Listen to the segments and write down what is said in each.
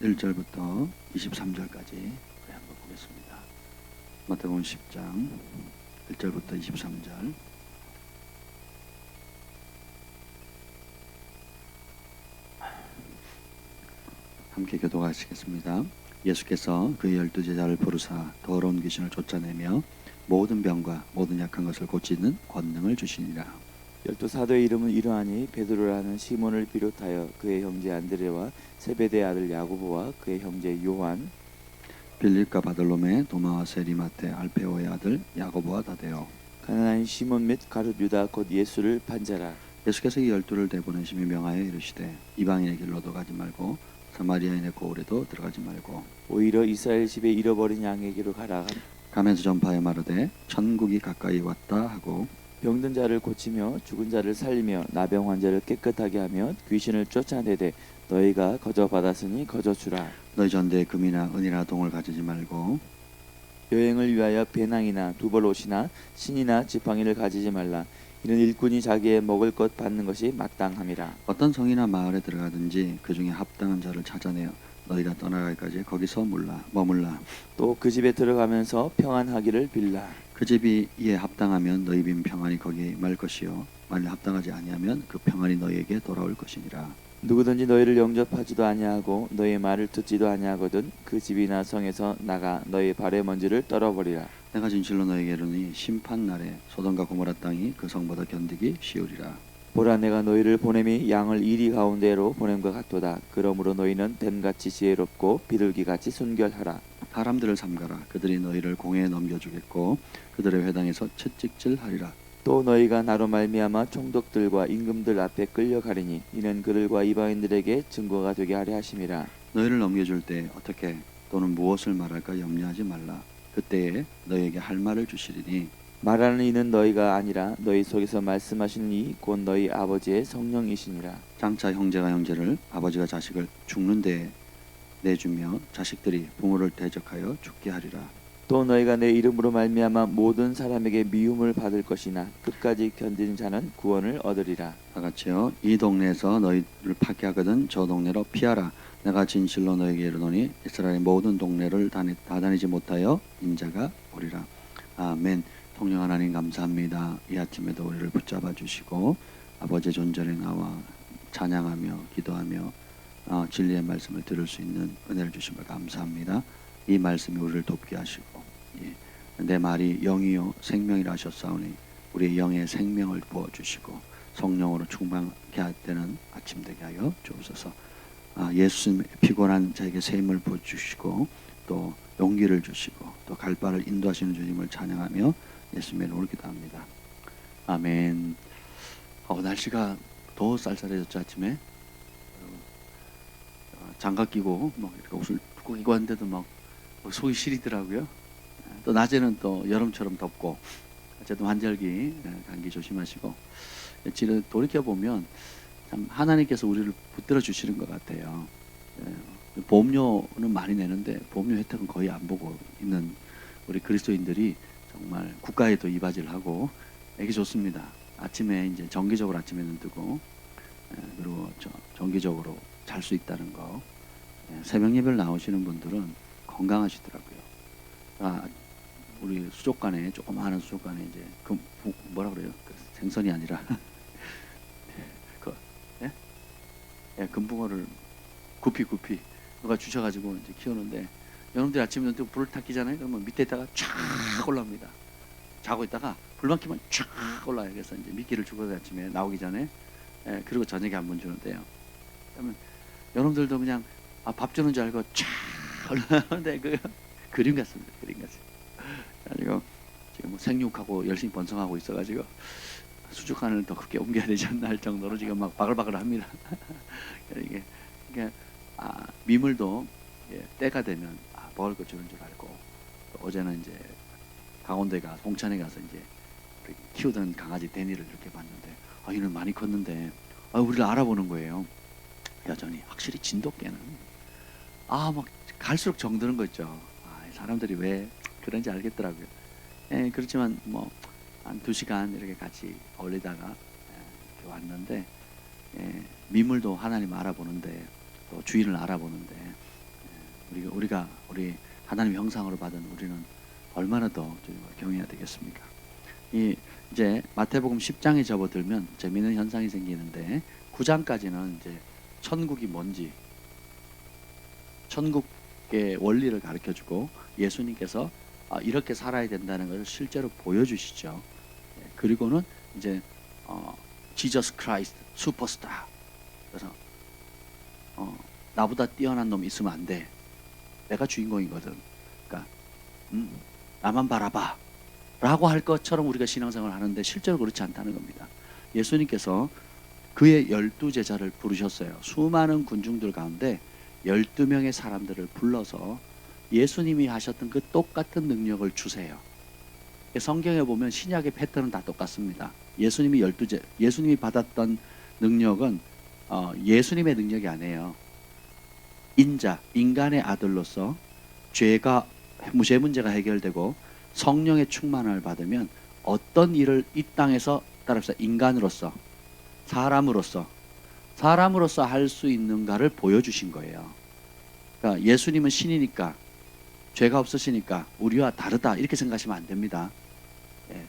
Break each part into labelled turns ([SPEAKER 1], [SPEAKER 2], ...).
[SPEAKER 1] 1절부터 23절까지 한번 보겠습니다. 마태복음 10장 1절부터 23절. 함께 교독하시겠습니다. 예수께서 그의 12제자를 부르사 더러운 귀신을 쫓아내며 모든 병과 모든 약한 것을 고치는 권능을 주시니라.
[SPEAKER 2] 12사도의 이름은 이러하니 베드로라는 시몬을 비롯하여 그의 형제 안드레와 세베대의 아들 야고보와 그의 형제 요한,
[SPEAKER 1] 빌립과 바돌로메, 도마와 세리마테, 알페오의 아들 야고보와 다데오,
[SPEAKER 2] 가나나인 시몬 및 가룟 유다 곧 예수를 판자라.
[SPEAKER 1] 예수께서 이 12를 내보내심이 명하여 이르시되 이방인의 길로도 가지 말고 사마리아인의 고을에도 들어가지 말고
[SPEAKER 2] 오히려 이스라엘 집에 잃어버린 양에게로 가라.
[SPEAKER 1] 가면서 전파에 마르되 천국이 가까이 왔다 하고
[SPEAKER 2] 병든 자를 고치며 죽은 자를 살리며 나병 환자를 깨끗하게 하며 귀신을 쫓아내되 너희가 거저 받았으니 거저 주라.
[SPEAKER 1] 너희 전대에 금이나 은이나 동을 가지지 말고
[SPEAKER 2] 여행을 위하여 배낭이나 두벌 옷이나 신이나 지팡이를 가지지 말라. 이는 일꾼이 자기의 먹을 것 받는 것이 마땅함이라.
[SPEAKER 1] 어떤 성이나 마을에 들어가든지 그 중에 합당한 자를 찾아내어 너희가 떠나갈까지 거기서 머물라.
[SPEAKER 2] 또 그 집에 들어가면서 평안하기를 빌라.
[SPEAKER 1] 그 집이 이에 합당하면 너희 빈 평안이 거기 말 것이요 만일 합당하지 아니하면 그 평안이 너희에게 돌아올 것이니라.
[SPEAKER 2] 누구든지 너희를 영접하지도 아니하고 너희의 말을 듣지도 아니하거든 그 집이나 성에서 나가 너희 발의 먼지를 떨어버리라.
[SPEAKER 1] 내가 진실로 너희에게 이르니 심판 날에 소돔과 고모라 땅이 그 성보다 견디기 쉬우리라.
[SPEAKER 2] 보라, 내가 너희를 보냄이 양을 이리 가운데로 보냄과 같도다. 그러므로 너희는 뱀같이 지혜롭고 비둘기같이 순결하라.
[SPEAKER 1] 사람들을 삼가라. 그들이 너희를 공회에 넘겨주겠고 그들의 회당에서 채찍질하리라.
[SPEAKER 2] 또 너희가 나로 말미암아 총독들과 임금들 앞에 끌려가리니 이는 그들과 이방인들에게 증거가 되게 하려 하심이라.
[SPEAKER 1] 너희를 넘겨줄 때 어떻게 또는 무엇을 말할까 염려하지 말라. 그때에 너희에게 할 말을 주시리니
[SPEAKER 2] 말하는 이는 너희가 아니라 너희 속에서 말씀하시는 이 곧 너희 아버지의 성령이시니라.
[SPEAKER 1] 장차 형제가 형제를 아버지가 자식을 죽는 데에 내주며 자식들이 부모를 대적하여 죽게 하리라.
[SPEAKER 2] 또 너희가 내 이름으로 말미암아 모든 사람에게 미움을 받을 것이나 끝까지 견디는 자는 구원을 얻으리라.
[SPEAKER 1] 다 같이요. 이 동네에서 너희를 파괴하거든 저 동네로 피하라. 내가 진실로 너희에게 이르노니 이스라엘의 모든 동네를 다 다니지 못하여 인자가 오리라. 아멘. 성령 하나님 감사합니다. 이 아침에도 우리를 붙잡아 주시고 아버지의 존전에 나와 찬양하며 기도하며 진리의 말씀을 들을 수 있는 은혜를 주심을 감사합니다. 이 말씀이 우리를 돕게 하시고 내 말이 영이요 생명이라 하셨사오니 우리의 영의 생명을 부어주시고 성령으로 충만케 되는 아침 되게 하여 주옵소서. 예수님의 피곤한 자에게 새 힘을 부어주시고 또 용기를 주시고 또 갈 바를 인도하시는 주님을 찬양하며 예수님의 이름으로 기도합니다. 아멘. 날씨가 더 쌀쌀해졌죠. 아침에 장갑 끼고 막 이렇게 옷을 꼭 입고 왔는데도 막 속이 시리더라고요. 또 낮에는 또 여름처럼 덥고 어쨌든 환절기 감기 조심하시고 지금 돌이켜 보면 참 하나님께서 우리를 붙들어 주시는 것 같아요. 보험료는 많이 내는데 보험료 혜택은 거의 안 보고 있는 우리 그리스도인들이 정말 국가에도 이바지를 하고 애기 좋습니다. 아침에 이제 정기적으로 아침에 눈 뜨고 그리고 정기적으로 잘 수 있다는 거. 새벽 예배를 나오시는 분들은 건강하시더라고요. 우리 수족관에 조그마한 수족관에 이제 뭐라 그래요? 생선이 아니라 금붕어를 구피 누가 주셔가지고 이제 키우는데 여러분들 아침에 눈 뜨고 불을 탁 끼잖아요. 그러면 밑에다가 쫙 올라옵니다. 자고 있다가 불만 켜면 쫙 올라요. 그래서 이제 미끼를 주고 아침에 나오기 전에 그리고 저녁에 한 번 주는데요. 그러면 여러분들도 그냥 밥 주는 줄 알고 쫙 올라오는데 그 그림 같습니다. 그림 같습니다. 그리고 지금 생육하고 열심히 번성하고 있어가지고 수족관을 더 크게 옮겨야 되지 않나 할 정도로 지금 막 바글바글합니다. 이게 미물도 때가 되면 먹을 거 주는 줄 알고 어제는 이제 강원도에 송천에 가서 이제 키우던 강아지 데니를 이렇게 봤는데 얘는 많이 컸는데 우리를 알아보는 거예요. 여전히 확실히 진돗개는 막 갈수록 정드는 거 있죠. 사람들이 왜 그런지 알겠더라고요. 그렇지만 뭐 한 2시간 이렇게 같이 어울리다가 이렇게 왔는데 미물도 하나님 알아보는데 또 주인을 알아보는데 우리 하나님 형상으로 받은 우리는 얼마나 더 주님을 경외해야 되겠습니까? 이제 마태복음 10장에 접어들면 재미있는 현상이 생기는데 9장까지는 이제 천국이 뭔지, 천국의 원리를 가르쳐주고 예수님께서 이렇게 살아야 된다는 것을 실제로 보여주시죠. 그리고는 이제 지저스 크라이스트 슈퍼스타. 그래서 나보다 뛰어난 놈 있으면 안 돼. 내가 주인공이거든. 그러니까 나만 바라봐 라고 할 것처럼 우리가 신앙생활을 하는데 실제로 그렇지 않다는 겁니다. 예수님께서 그의 12제자를 부르셨어요. 수많은 군중들 가운데 12명의 사람들을 불러서 예수님이 하셨던 그 똑같은 능력을 주세요. 성경에 보면 신약의 패턴은 다 똑같습니다. 예수님이 받았던 능력은 예수님의 능력이 아니에요. 인간의 아들로서 죄 문제가 해결되고 성령의 충만을 받으면 어떤 일을 이 땅에서 따라서 인간으로서 사람으로서 할 수 있는가를 보여주신 거예요. 그러니까 예수님은 신이니까 죄가 없으시니까 우리와 다르다 이렇게 생각하시면 안 됩니다.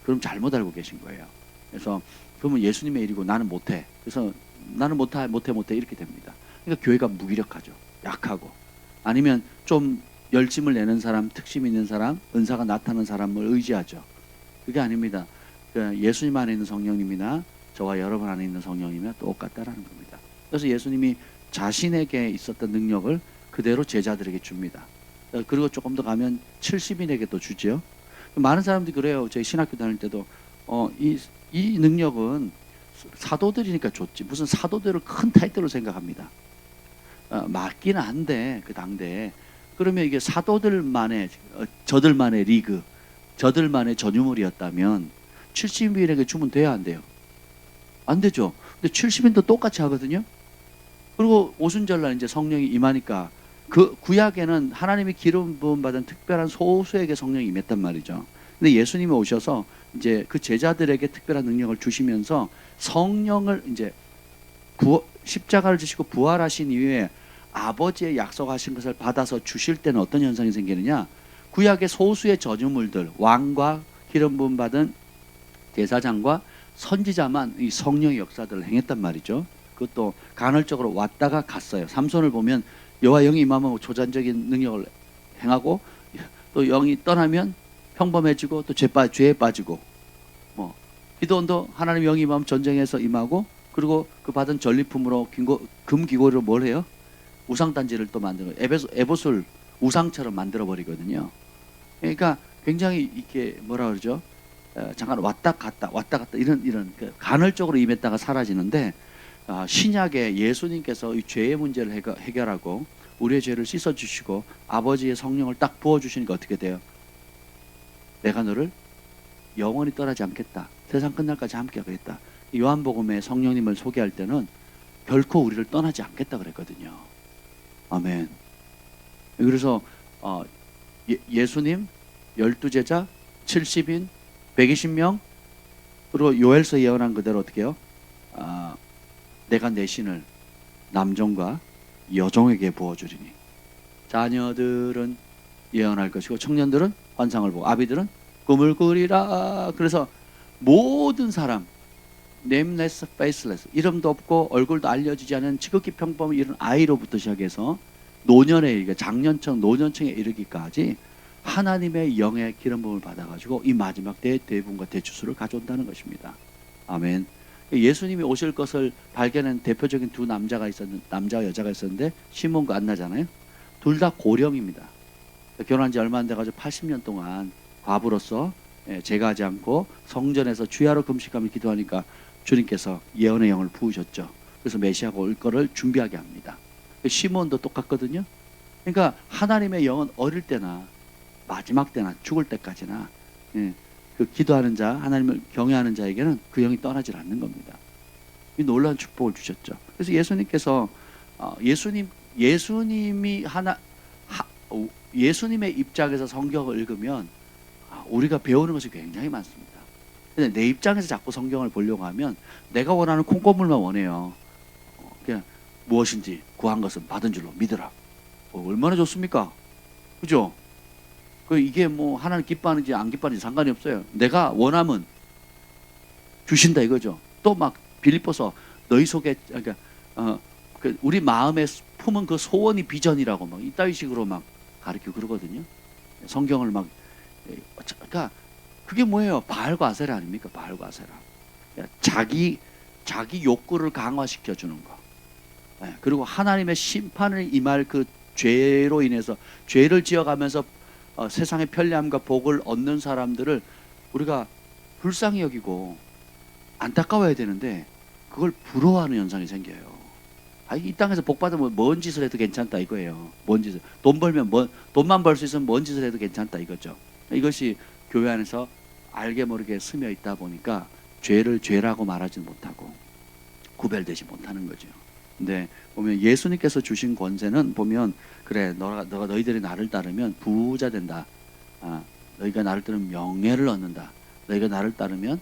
[SPEAKER 1] 그럼 잘못 알고 계신 거예요. 그래서 그러면 예수님의 일이고 나는 못해. 그래서 나는 못해 이렇게 됩니다. 그러니까 교회가 무기력하죠. 약하고 아니면 좀 열심을 내는 사람, 특심 있는 사람, 은사가 나타나는 사람을 의지하죠. 그게 아닙니다. 그러니까 예수님 안에 있는 성령님이나 저와 여러분 안에 있는 성령님이나 똑같다라는 겁니다. 그래서 예수님이 자신에게 있었던 능력을 그대로 제자들에게 줍니다. 그리고 조금 더 가면 70인에게 또 주죠. 많은 사람들이 그래요. 저희 신학교 다닐 때도 이 능력은 사도들이니까 줬지. 무슨 사도들을 큰 타이틀로 생각합니다. 맞기는 한데 그 당대에 그러면 이게 사도들만의 저들만의 리그, 저들만의 전유물이었다면 70인에게 주면 돼야 안 돼요? 안 되죠. 근데 70인도 똑같이 하거든요. 그리고 오순절날 이제 성령이 임하니까 그 구약에는 하나님이 기름 부음 받은 특별한 소수에게 성령이 임했단 말이죠. 근데 예수님이 오셔서 이제 그 제자들에게 특별한 능력을 주시면서 성령을 이제 십자가를 지시고 부활하신 이후에 아버지의 약속하신 것을 받아서 주실 때는 어떤 현상이 생기느냐? 구약의 소수의 전유물들, 왕과 기름 부음 받은 제사장과 선지자만 이 성령의 역사들을 행했단 말이죠. 그것도 간헐적으로 왔다가 갔어요. 삼손을 보면 여호와 영이 임하면 초자연적인 능력을 행하고 또 영이 떠나면 평범해지고 또 죄에 빠지고 기도원도 하나님 영이 임하면 전쟁에서 임하고 그리고 그 받은 전리품으로 금귀고리로 뭘 해요? 우상단지를 또 만들어 에봇을 우상처럼 만들어 버리거든요. 그러니까 굉장히 이렇게 뭐라 그러죠? 잠깐 왔다 갔다 이런 간헐적으로 임했다가 사라지는데 신약에 예수님께서 이 죄의 문제를 해결하고 우리의 죄를 씻어주시고 아버지의 성령을 딱 부어주시니까 어떻게 돼요? 내가 너를 영원히 떠나지 않겠다. 세상 끝날까지 함께하겠다. 요한복음에 성령님을 소개할 때는 결코 우리를 떠나지 않겠다 그랬거든요. 아멘. 그래서 예수님 12제자 70인 120명 그리고 요엘서 예언한 그대로 어떻게 해요? 내가 내 신을 남종과 여종에게 부어주리니 자녀들은 예언할 것이고 청년들은 환상을 보고 아비들은 꿈을 꾸리라. 그래서 모든 사람 nameless, faceless 이름도 없고 얼굴도 알려지지 않은 지극히 평범한 이런 아이로부터 시작해서 노년에 이르게 장년층 노년층에 이르기까지 하나님의 영의 기름 부음을 받아가지고 이 마지막 때의 대부분과 대추수를 가져온다는 것입니다. 아멘. 예수님이 오실 것을 발견한 대표적인 두 남자와 여자가 있었는데 시몬과 안나잖아요. 둘 다 고령입니다. 결혼한 지 얼마 안 돼가지고 80년 동안 과부로서 제가하지 않고 성전에서 주야로 금식하며 기도하니까 주님께서 예언의 영을 부으셨죠. 그래서 메시아가 올 거를 준비하게 합니다. 시몬도 똑같거든요. 그러니까 하나님의 영은 어릴 때나 마지막 때나 죽을 때까지나 그 기도하는 자, 하나님을 경외하는 자에게는 그 영이 떠나질 않는 겁니다. 이 놀라운 축복을 주셨죠. 그래서 예수님께서 예수님의 입장에서 성경을 읽으면 우리가 배우는 것이 굉장히 많습니다. 근데 내 입장에서 자꾸 성경을 보려고 하면 내가 원하는 콩고물만 원해요. 그냥 무엇인지 구한 것은 받은 줄로 믿으라. 얼마나 좋습니까? 그죠? 이게 뭐 하나님 기뻐하는지 안 기뻐하는지 상관이 없어요. 내가 원하면 주신다 이거죠. 또 막 빌립보서 너희 속에 그러니까 우리 마음에 품은 그 소원이 비전이라고 막 이따위 식으로 막 가르치고 그러거든요. 성경을 막 그러니까 그게 뭐예요? 바알과 아세라 아닙니까? 바알과 아세라. 자기 욕구를 강화시켜 주는 거. 그리고 하나님의 심판을 임할 그 죄로 인해서 죄를 지어가면서 세상의 편리함과 복을 얻는 사람들을 우리가 불쌍히 여기고 안타까워야 되는데 그걸 부러워하는 현상이 생겨요. 이 땅에서 복 받으면 뭔 짓을 해도 괜찮다 이거예요. 뭔 짓을 돈 벌면 돈만 벌 수 있으면 뭔 짓을 해도 괜찮다 이거죠. 이것이 교회 안에서 알게 모르게 스며 있다 보니까 죄를 죄라고 말하지 못하고 구별되지 못하는 거죠. 근데 보면 예수님께서 주신 권세는 보면 그래 너희들이 나를 따르면 부자 된다. 너희가 나를 따르면 명예를 얻는다. 너희가 나를 따르면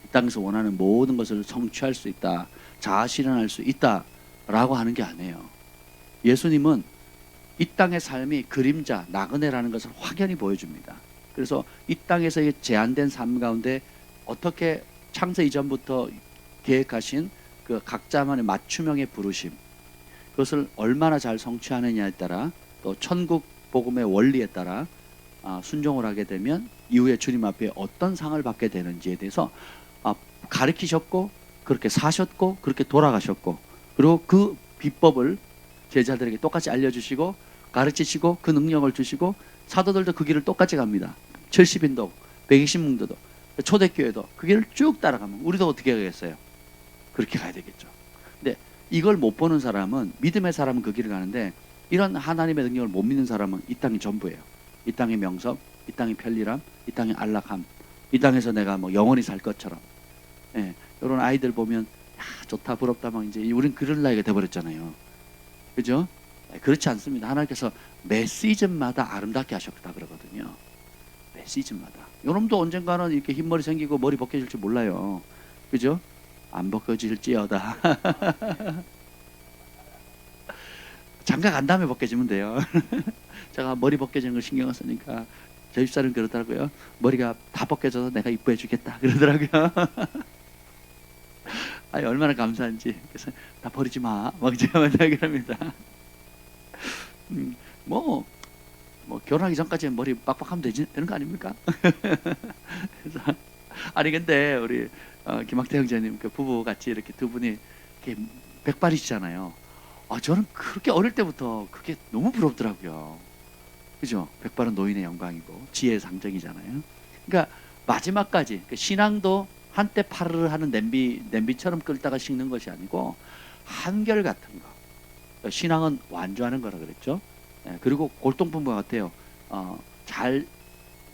[SPEAKER 1] 이 땅에서 원하는 모든 것을 성취할 수 있다. 자아실현할 수 있다. 라고 하는 게 아니에요. 예수님은 이 땅의 삶이 그림자, 나그네라는 것을 확연히 보여줍니다. 그래서 이 땅에서의 제한된 삶 가운데 어떻게 창세 이전부터 계획하신 그 각자만의 맞춤형의 부르심, 그것을 얼마나 잘 성취하느냐에 따라 또 천국 복음의 원리에 따라 순종을 하게 되면 이후에 주님 앞에 어떤 상을 받게 되는지에 대해서 가르치셨고 그렇게 사셨고 그렇게 돌아가셨고 그리고 그 비법을 제자들에게 똑같이 알려주시고 가르치시고 그 능력을 주시고 사도들도 그 길을 똑같이 갑니다. 70인도 120문도도 초대교회도 그 길을 쭉 따라가면 우리도 어떻게 하겠어요? 그렇게 가야 되겠죠. 근데 이걸 못 보는 사람은 믿음의 사람은 그 길을 가는데 이런 하나님의 능력을 못 믿는 사람은 이 땅이 전부예요. 이 땅의 명성, 이 땅의 편리함, 이 땅의 안락함, 이 땅에서 내가 뭐 영원히 살 것처럼. 이런 아이들 보면 좋다 부럽다 막 이제 우린 그런 나이가 돼버렸잖아요. 그죠? 그렇지 않습니다. 하나님께서 매 시즌마다 아름답게 하셨다 그러거든요. 매 시즌마다. 여러분도 언젠가는 이렇게 흰머리 생기고 머리 벗겨질 줄 몰라요. 그죠? 안 벗겨질지어다. 장가 간 다음에 벗겨지면 돼요. 제가 머리 벗겨지는 걸 신경 쓰니까 저 집사람 그러더라고요. 머리가 다 벗겨져서 내가 이뻐해 주겠다 그러더라고요. 아니 얼마나 감사한지. 그래서 다 버리지 마. 막 제가 맨날 그럽니다. 뭐 결혼하기 전까지 머리 빡빡하면 되는 거 아닙니까? 그래서 아니 근데 우리 김학태 형제님 그 부부 같이 이렇게 두 분이 이렇게 백발이시잖아요. 저는 그렇게 어릴 때부터 그게 너무 부럽더라고요. 그죠? 백발은 노인의 영광이고 지혜의 상징이잖아요. 그러니까 마지막까지 신앙도 한때 파르르 하는 냄비처럼 끓다가 식는 것이 아니고 한결 같은 거. 신앙은 완주하는 거라 그랬죠. 그리고 골동품과 같아요.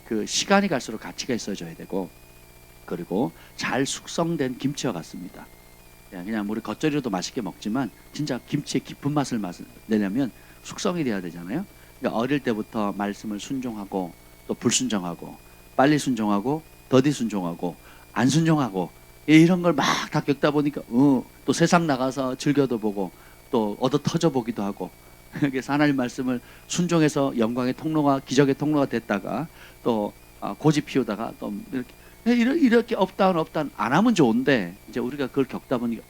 [SPEAKER 1] 그 시간이 갈수록 가치가 있어져야 되고 그리고 잘 숙성된 김치와 같습니다. 그냥 우리 겉절이로도 맛있게 먹지만 진짜 김치의 깊은 맛을 내려면 숙성이 돼야 되잖아요. 그러니까 어릴 때부터 말씀을 순종하고 또 불순종하고 빨리 순종하고 더디 순종하고 안 순종하고 이런 걸 막 다 겪다 보니까 또 세상 나가서 즐겨도 보고 또 얻어 터져 보기도 하고 그래서 하나님 말씀을 순종해서 영광의 통로가 기적의 통로가 됐다가 또 고집 피우다가 또 이렇게 업다운 안 하면 좋은데 이제 우리가 그걸 겪다 보니까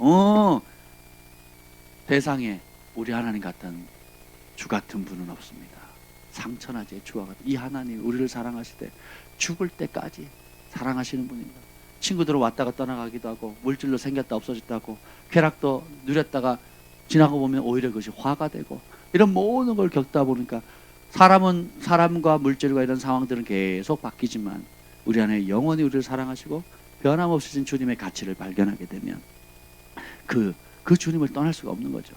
[SPEAKER 1] 세상에 우리 하나님 같은 주 같은 분은 없습니다. 상천하제 주와 같은 이 하나님 우리를 사랑하실 때 죽을 때까지 사랑하시는 분입니다. 친구들은 왔다가 떠나가기도 하고 물질로 생겼다 없어졌다 하고 쾌락도 누렸다가 지나고 보면 오히려 그것이 화가 되고 이런 모든 걸 겪다 보니까 사람은 사람과 물질과 이런 상황들은 계속 바뀌지만 우리 안에 영원히 우리를 사랑하시고 변함없으신 주님의 가치를 발견하게 되면 그 주님을 떠날 수가 없는 거죠.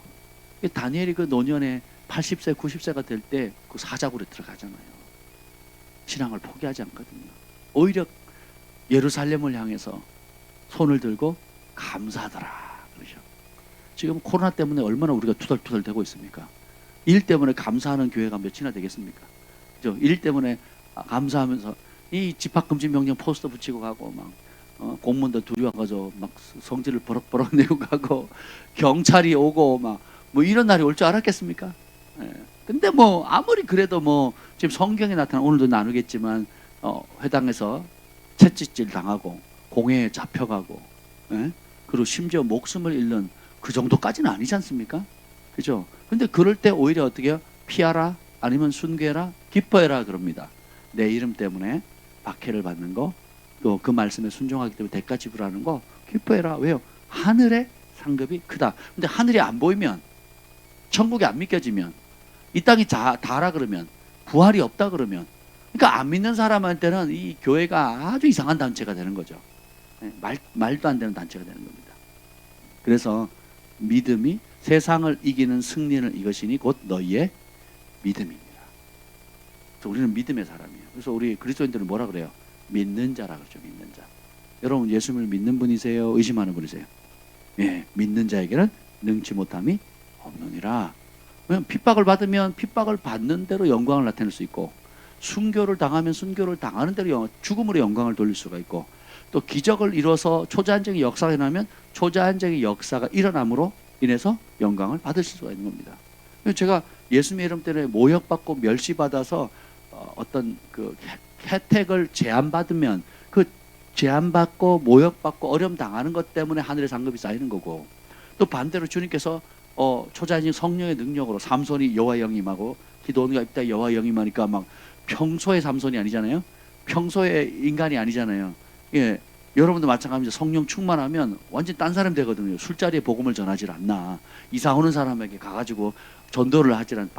[SPEAKER 1] 다니엘이 그 노년에 80세 90세가 될 때 그 사자굴에 들어가잖아요. 신앙을 포기하지 않거든요. 오히려 예루살렘을 향해서 손을 들고 감사하더라 그러죠. 지금 코로나 때문에 얼마나 우리가 투덜투덜 대고 있습니까? 일 때문에 감사하는 교회가 몇이나 되겠습니까? 그죠? 일 때문에 감사하면서 이 집합금지 명령 포스터 붙이고 가고 막 공무원들 둘이 와가지고 막 성질을 버럭버럭 내고 가고 경찰이 오고 막 뭐 이런 날이 올 줄 알았겠습니까? 예. 근데 뭐 아무리 그래도 뭐 지금 성경에 나타난 오늘도 나누겠지만 회당에서 채찍질 당하고 공회에 잡혀가고 예? 그리고 심지어 목숨을 잃는 그 정도까지는 아니지 않습니까? 그죠? 근데 그럴 때 오히려 어떻게 해요? 피하라 아니면 순교해라 기뻐해라 그럽니다. 내 이름 때문에 박해를 받는 거 또 그 말씀에 순종하기 때문에 대가 지불하는 거 기뻐해라. 왜요? 하늘의 상급이 크다. 근데 하늘이 안 보이면 천국이 안 믿겨지면 이 땅이 다라 그러면 부활이 없다 그러면 그러니까 안 믿는 사람한테는 이 교회가 아주 이상한 단체가 되는 거죠. 말도 안 되는 단체가 되는 겁니다. 그래서 믿음이 세상을 이기는 승리는 이것이니 곧 너희의 믿음이니라. 우리는 믿음의 사람이에요. 그래서 우리 그리스도인들은 뭐라 그래요? 믿는 자라 그러죠. 믿는 자. 여러분 예수님을 믿는 분이세요? 의심하는 분이세요? 예, 믿는 자에게는 능치 못함이 없느니라. 왜냐하면 핍박을 받으면 핍박을 받는 대로 영광을 나타낼 수 있고 순교를 당하면 순교를 당하는 대로 죽음으로 영광을 돌릴 수가 있고 또 기적을 이뤄서 초자연적인 역사가 일어나면 초자연적인 역사가 일어남으로 인해서 영광을 받으실 수가 있는 겁니다. 제가 예수님의 이름 때문에 모욕받고 멸시받아서 어떤 그 혜택을 제한받으면 그 제한받고 모욕받고 어려움 당하는 것 때문에 하늘의 상급이 쌓이는 거고 또 반대로 주님께서 초자연적 성령의 능력으로 삼손이 여호와의 영이 임하고 기도원과 입다 여호와의 영이 임하니까 막 평소의 삼손이 아니잖아요. 평소의 인간이 아니잖아요. 예, 여러분도 마찬가지로 성령 충만하면 완전 딴 사람 되거든요. 술자리에 복음을 전하질 않나. 이사 오는 사람에게 가가지고 전도를 하질 않,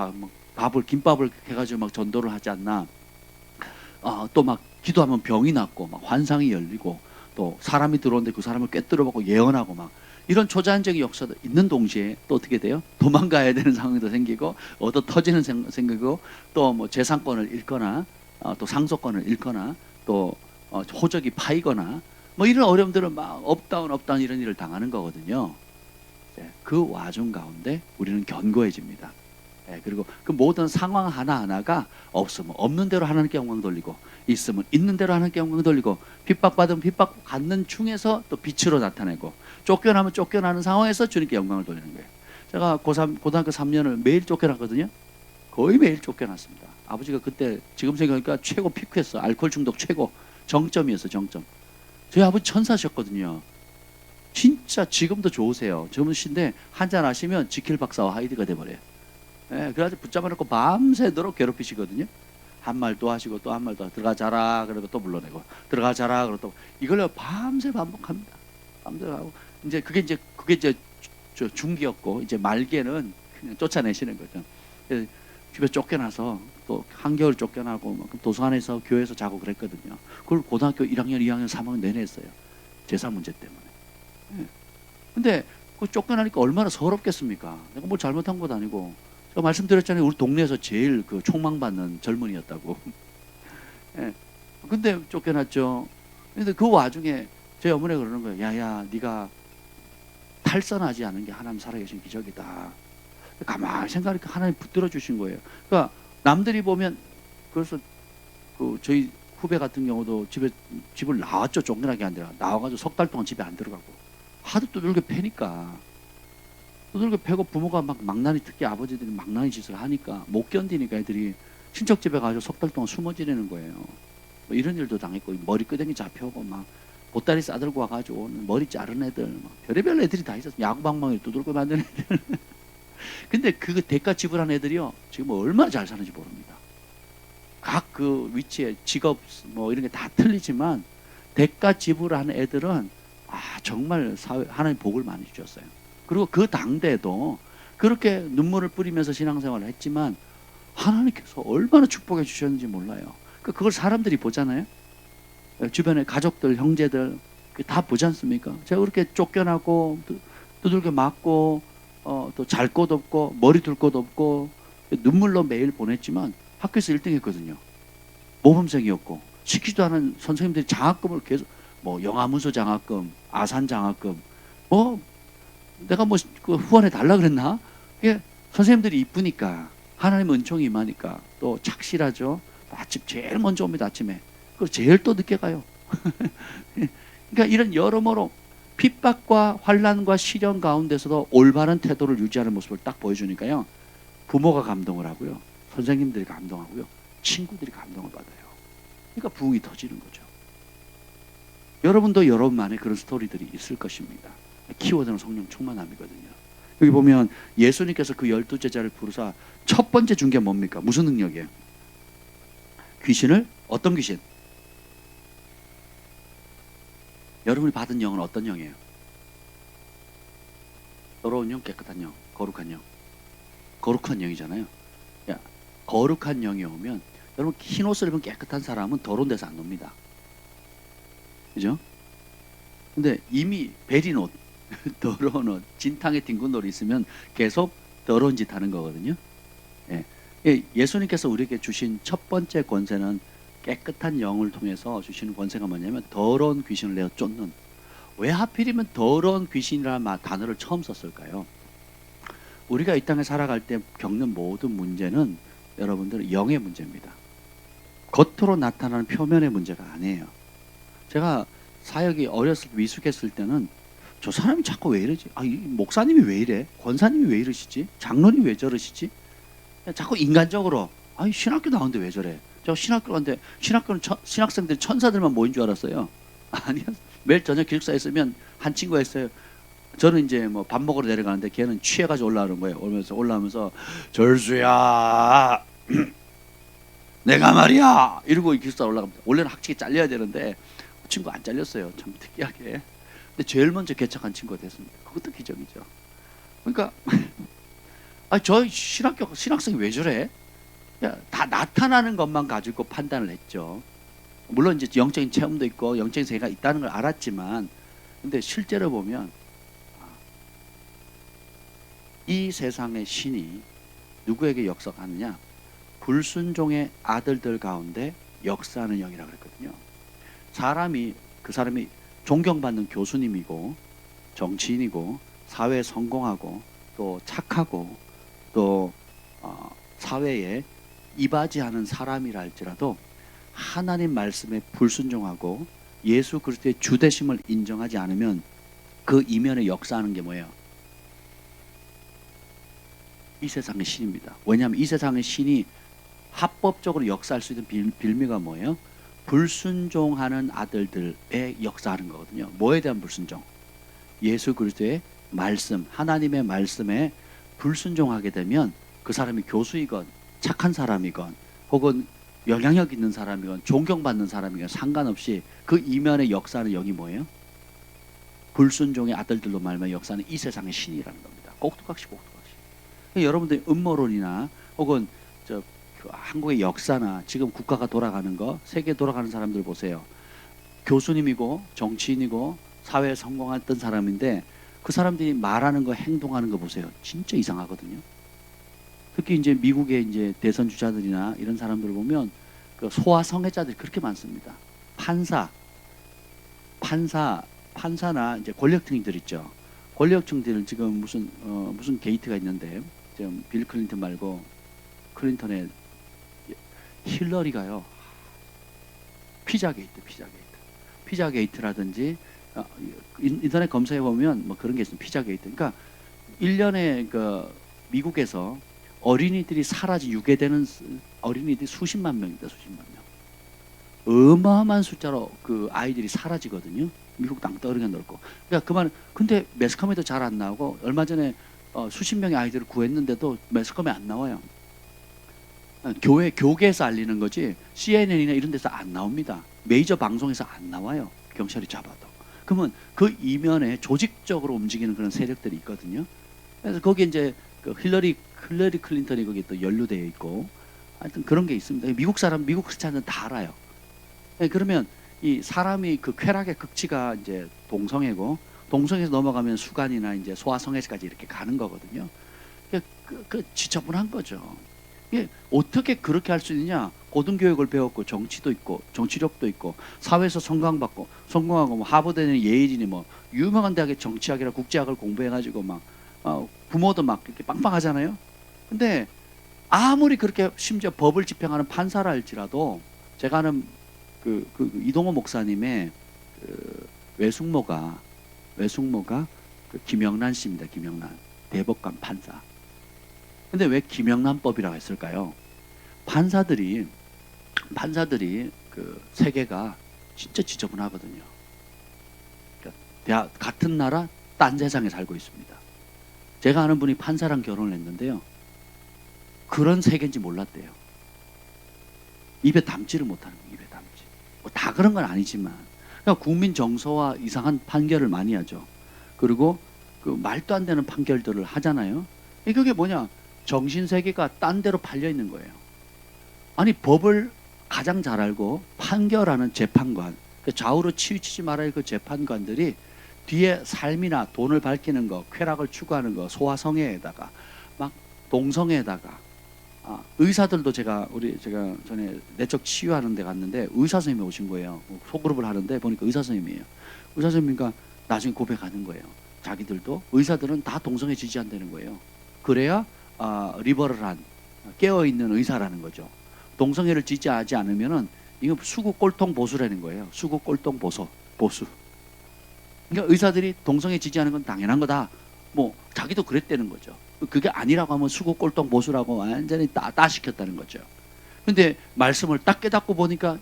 [SPEAKER 1] 밥을 김밥을 해가지고 막 전도를 하지 않나. 또 막 기도하면 병이 낫고 막 환상이 열리고 또 사람이 들어오는데 그 사람을 꿰뚫어보고 예언하고 막 이런 초자연적인 역사도 있는 동시에 또 어떻게 돼요? 도망가야 되는 상황도 생기고 얻어 터지는 생기고 또 뭐 재산권을 잃거나 또 상속권을 잃거나 또 호적이 파이거나 뭐 이런 어려움들은 막 업다운 이런 일을 당하는 거거든요. 그 와중 가운데 우리는 견고해집니다. 그리고 그 모든 상황 하나하나가 없으면 없는 대로 하나님께 영광 돌리고 있으면 있는 대로 하나님께 영광 돌리고 핍박받으면 핍박받는 중에서 또 빛으로 나타내고 쫓겨나면 쫓겨나는 상황에서 주님께 영광을 돌리는 거예요. 제가 고등학교 3년을 매일 쫓겨났거든요. 거의 매일 쫓겨났습니다. 아버지가 그때 지금 생각하니까 최고 피크였어. 알코올 중독 최고 정점이었어. 정점. 저희 아버지 천사셨거든요. 진짜 지금도 좋으세요. 젊으신데 한잔 하시면 지킬 박사와 하이드가 돼버려요. 그래가지고 붙잡아놓고 밤새도록 괴롭히시거든요. 한 말 또 하시고 또 한 말 또 들어가 자라 그러고 또 불러내고 들어가 자라 그러고 또 이걸 밤새 반복합니다. 밤새 하고 이제 그게 이제 중기였고 이제 말기에는 그냥 쫓아내시는 거죠. 집에 쫓겨나서 또 한겨울 쫓겨나고 도서관에서 교회에서 자고 그랬거든요. 그걸 고등학교 1학년, 2학년, 3학년 내내 했어요. 제사 문제 때문에. 근데 그 쫓겨나니까 얼마나 서럽겠습니까? 내가 뭘 잘못한 것도 아니고. 제가 말씀드렸잖아요. 우리 동네에서 제일 그 총망받는 젊은이였다고. 근데 쫓겨났죠. 근데 그 와중에 제 어머니가 그러는 거예요. 야야, 네가 탈선하지 않은 게 하나님 살아계신 기적이다. 가만히 생각하니까 하나님 붙들어 주신 거예요. 그러니까 남들이 보면 그래서 그 저희 후배 같은 경우도 집을 나왔죠. 쫓겨나게 안 되라. 나와가지고 석 달 동안 집에 안 들어가고 하도 두들겨 패니까 두들겨 패고 부모가 막 망나니 특히 아버지들이 망나니 짓을 하니까 못 견디니까 애들이 친척 집에 가서 석 달 동안 숨어 지내는 거예요. 뭐 이런 일도 당했고 머리 끄댕이 잡혀오고 막 보따리 싸들고 와가지고 머리 자른 애들 막 별의별 애들이 다 있었어요. 야구방망이 두들겨 만든 애들. 근데 그 대가 지불한 애들이요 지금 얼마나 잘 사는지 모릅니다. 각 그 위치에 직업 뭐 이런 게 다 틀리지만 대가 지불한 애들은 정말 하나님 복을 많이 주셨어요. 그리고 그 당대에도 그렇게 눈물을 뿌리면서 신앙생활을 했지만 하나님께서 얼마나 축복해 주셨는지 몰라요. 그걸 사람들이 보잖아요. 주변에 가족들, 형제들 다 보지 않습니까? 제가 그렇게 쫓겨나고 두들겨 맞고 또 잘 곳 없고 머리 둘 곳 없고 눈물로 매일 보냈지만 학교에서 1등 했거든요. 모범생이었고 시키지도 않은 선생님들이 장학금을 계속 뭐 영아문서 장학금, 아산 장학금 내가 그 후원해 달라 그랬나? 이게 선생님들이 이쁘니까 하나님 은총이 임하니까 또 착실하죠. 아침 제일 먼저 옵니다. 아침에. 그리고 제일 또 늦게 가요. 그러니까 이런 여러모로 핍박과 환난과 시련 가운데서도 올바른 태도를 유지하는 모습을 딱 보여주니까요. 부모가 감동을 하고요. 선생님들이 감동하고요. 친구들이 감동을 받아요. 그러니까 부흥이 터지는 거죠. 여러분도 여러분만의 그런 스토리들이 있을 것입니다. 키워드는 성령 충만함이거든요. 여기 보면 예수님께서 그 12제자를 부르사 첫 번째 준 게 뭡니까? 무슨 능력이에요? 귀신을, 어떤 귀신? 여러분이 받은 영은 어떤 영이에요? 더러운 영, 깨끗한 영, 거룩한 영. 거룩한 영이잖아요. 야, 거룩한 영이 오면 여러분 흰 옷을 입은 깨끗한 사람은 더러운 데서 안 놉니다. 그죠? 근데 이미 베린 옷, 더러운 옷, 진탕에 뒹군 옷이 있으면 계속 더러운 짓 하는 거거든요. 예. 예수님께서 우리에게 주신 첫 번째 권세는 깨끗한 영을 통해서 주시는 권세가 뭐냐면 더러운 귀신을 내어 쫓는. 왜 하필이면 더러운 귀신이라는 단어를 처음 썼을까요? 우리가 이 땅에 살아갈 때 겪는 모든 문제는 여러분들 영의 문제입니다. 겉으로 나타나는 표면의 문제가 아니에요. 제가 사역이 어렸을 때 미숙했을 때는 저 사람이 자꾸 왜 이러지? 이 목사님이 왜 이래? 권사님이 왜 이러시지? 장로님이 왜 저러시지? 자꾸 인간적으로 신학교 나오는데 왜 저래? 저 신학교 갔는데 신학교는 신학생들 천사들만 모인 줄 알았어요. 아니요. 매일 저녁 기숙사에 있으면 한 친구가 있어요. 저는 이제 뭐 밥 먹으러 내려가는데 걔는 취해가지고 올라오는 거예요. 올라오면서 절수야 내가 말이야 이러고 기숙사 올라갑니다. 원래는 학칙에 잘려야 되는데 그 친구 안 잘렸어요. 참 특이하게. 근데 제일 먼저 개척한 친구가 됐습니다. 그것도 기적이죠. 그러니까 저 신학생이 왜 저래? 다 나타나는 것만 가지고 판단을 했죠. 물론 이제 영적인 체험도 있고 영적인 세계가 있다는 걸 알았지만, 근데 실제로 보면 이 세상의 신이 누구에게 역사하느냐? 불순종의 아들들 가운데 역사하는 영이라고 그랬거든요. 그 사람이 존경받는 교수님이고 정치인이고 사회에 성공하고 또 착하고 또 사회에 이바지하는 사람이라 할지라도 하나님 말씀에 불순종하고 예수 그리스도의 주되심을 인정하지 않으면 그 이면에 역사하는 게 뭐예요? 이 세상의 신입니다. 왜냐하면 이 세상의 신이 합법적으로 역사할 수 있는 빌미가 뭐예요? 불순종하는 아들들의 역사하는 거거든요. 뭐에 대한 불순종? 예수 그리스도의 말씀, 하나님의 말씀에 불순종하게 되면 그 사람이 교수이건 착한 사람이건 혹은 영향력 있는 사람이건 존경받는 사람이건 상관없이 그 이면에 역사하는 영이 뭐예요? 불순종의 아들들로 말하면 역사하는 이 세상의 신이라는 겁니다. 꼭두각시. 여러분들이 음모론이나 혹은 한국의 역사나 지금 국가가 돌아가는 거, 세계 돌아가는 사람들 보세요. 교수님이고 정치인이고 사회에 성공했던 사람인데 그 사람들이 말하는 거, 행동하는 거 보세요. 진짜 이상하거든요. 특히 이제 미국의 이제 대선 주자들이나 이런 사람들을 보면 그 소아 성애자들이 그렇게 많습니다. 판사나 이제 권력층들 있죠. 권력층들 지금 무슨 게이트가 있는데 지금 빌 클린턴 말고 클린턴의 힐러리가요. 피자 게이트라든지 인터넷 검색해 보면 뭐 그런 게 있습니다. 피자 게이트. 그러니까 1년에 그 미국에서 어린이들이 유괴되는 어린이들이 수십만 명입니다. 수십만 명. 어마어마한 숫자로 그 아이들이 사라지거든요. 미국 땅덩어리가 넓고. 그러니까 근데 매스컴에도 잘 안 나오고 얼마 전에 수십 명의 아이들을 구했는데도 매스컴에 안 나와요. 교계에서 알리는 거지 CNN이나 이런 데서 안 나옵니다. 메이저 방송에서 안 나와요. 경찰이 잡아도. 그러면 그 이면에 조직적으로 움직이는 그런 세력들이 있거든요. 그래서 거기에 이제 그 힐러리 클린턴이 거기 또 연루되어 있고 하여튼 그런 게 있습니다. 미국 크리스찬은 다 알아요. 그러면 이 사람이 그 쾌락의 극치가 이제 동성에서 넘어가면 수간이나 이제 소아성애까지 이렇게 가는 거거든요. 그 지저분한 거죠. 이게 어떻게 그렇게 할 수 있느냐? 고등교육을 배웠고 정치도 있고 정치력도 있고 사회에서 성공하고 뭐 하버드는 예일이니 뭐 유명한 대학의 정치학이나 국제학을 공부해가지고 막 부모도 막 이렇게 빵빵하잖아요. 근데 아무리 그렇게 심지어 법을 집행하는 판사라 할지라도 제가 아는 그 이동호 목사님의 그 외숙모가 그 김영란 씨입니다. 김영란 대법관 판사. 근데 왜 김영란법이라고 했을까요? 판사들이 그 세계가 진짜 지저분하거든요. 그러니까 같은 나라 딴 세상에 살고 있습니다. 제가 아는 분이 판사랑 결혼을 했는데요. 그런 세계인지 몰랐대요. 입에 담지를 못하는 거예요. 입에 담지. 뭐 다 그런 건 아니지만, 그러니까 국민 정서와 이상한 판결을 많이 하죠. 그리고 그 말도 안 되는 판결들을 하잖아요. 그게 뭐냐? 정신 세계가 딴 데로 팔려 있는 거예요. 아니, 법을 가장 잘 알고 판결하는 재판관, 그 좌우로 치우치지 말아야 그 재판관들이 뒤에 삶이나 돈을 밝히는 거, 쾌락을 추구하는 거, 소화성애에다가 막 동성애에다가 의사들도 제가 전에 내적 치유하는 데 갔는데 의사 선생님이 오신 거예요. 소그룹을 하는데 보니까 의사 선생님이에요. 의사 선생님이니까 나중에 고백하는 거예요. 자기들도 의사들은 다 동성애 지지한다는 거예요. 그래야 리버럴한 깨어있는 의사라는 거죠. 동성애를 지지하지 않으면은 이거 수구 꼴통 보수라는 거예요. 수구 꼴통 보수. 그러니까 의사들이 동성애 지지하는 건 당연한 거다. 뭐 자기도 그랬다는 거죠. 그게 아니라고 하면 수구 꼴통 보수라고 완전히 따시켰다는 거죠. 근데 말씀을 딱 깨닫고 보니까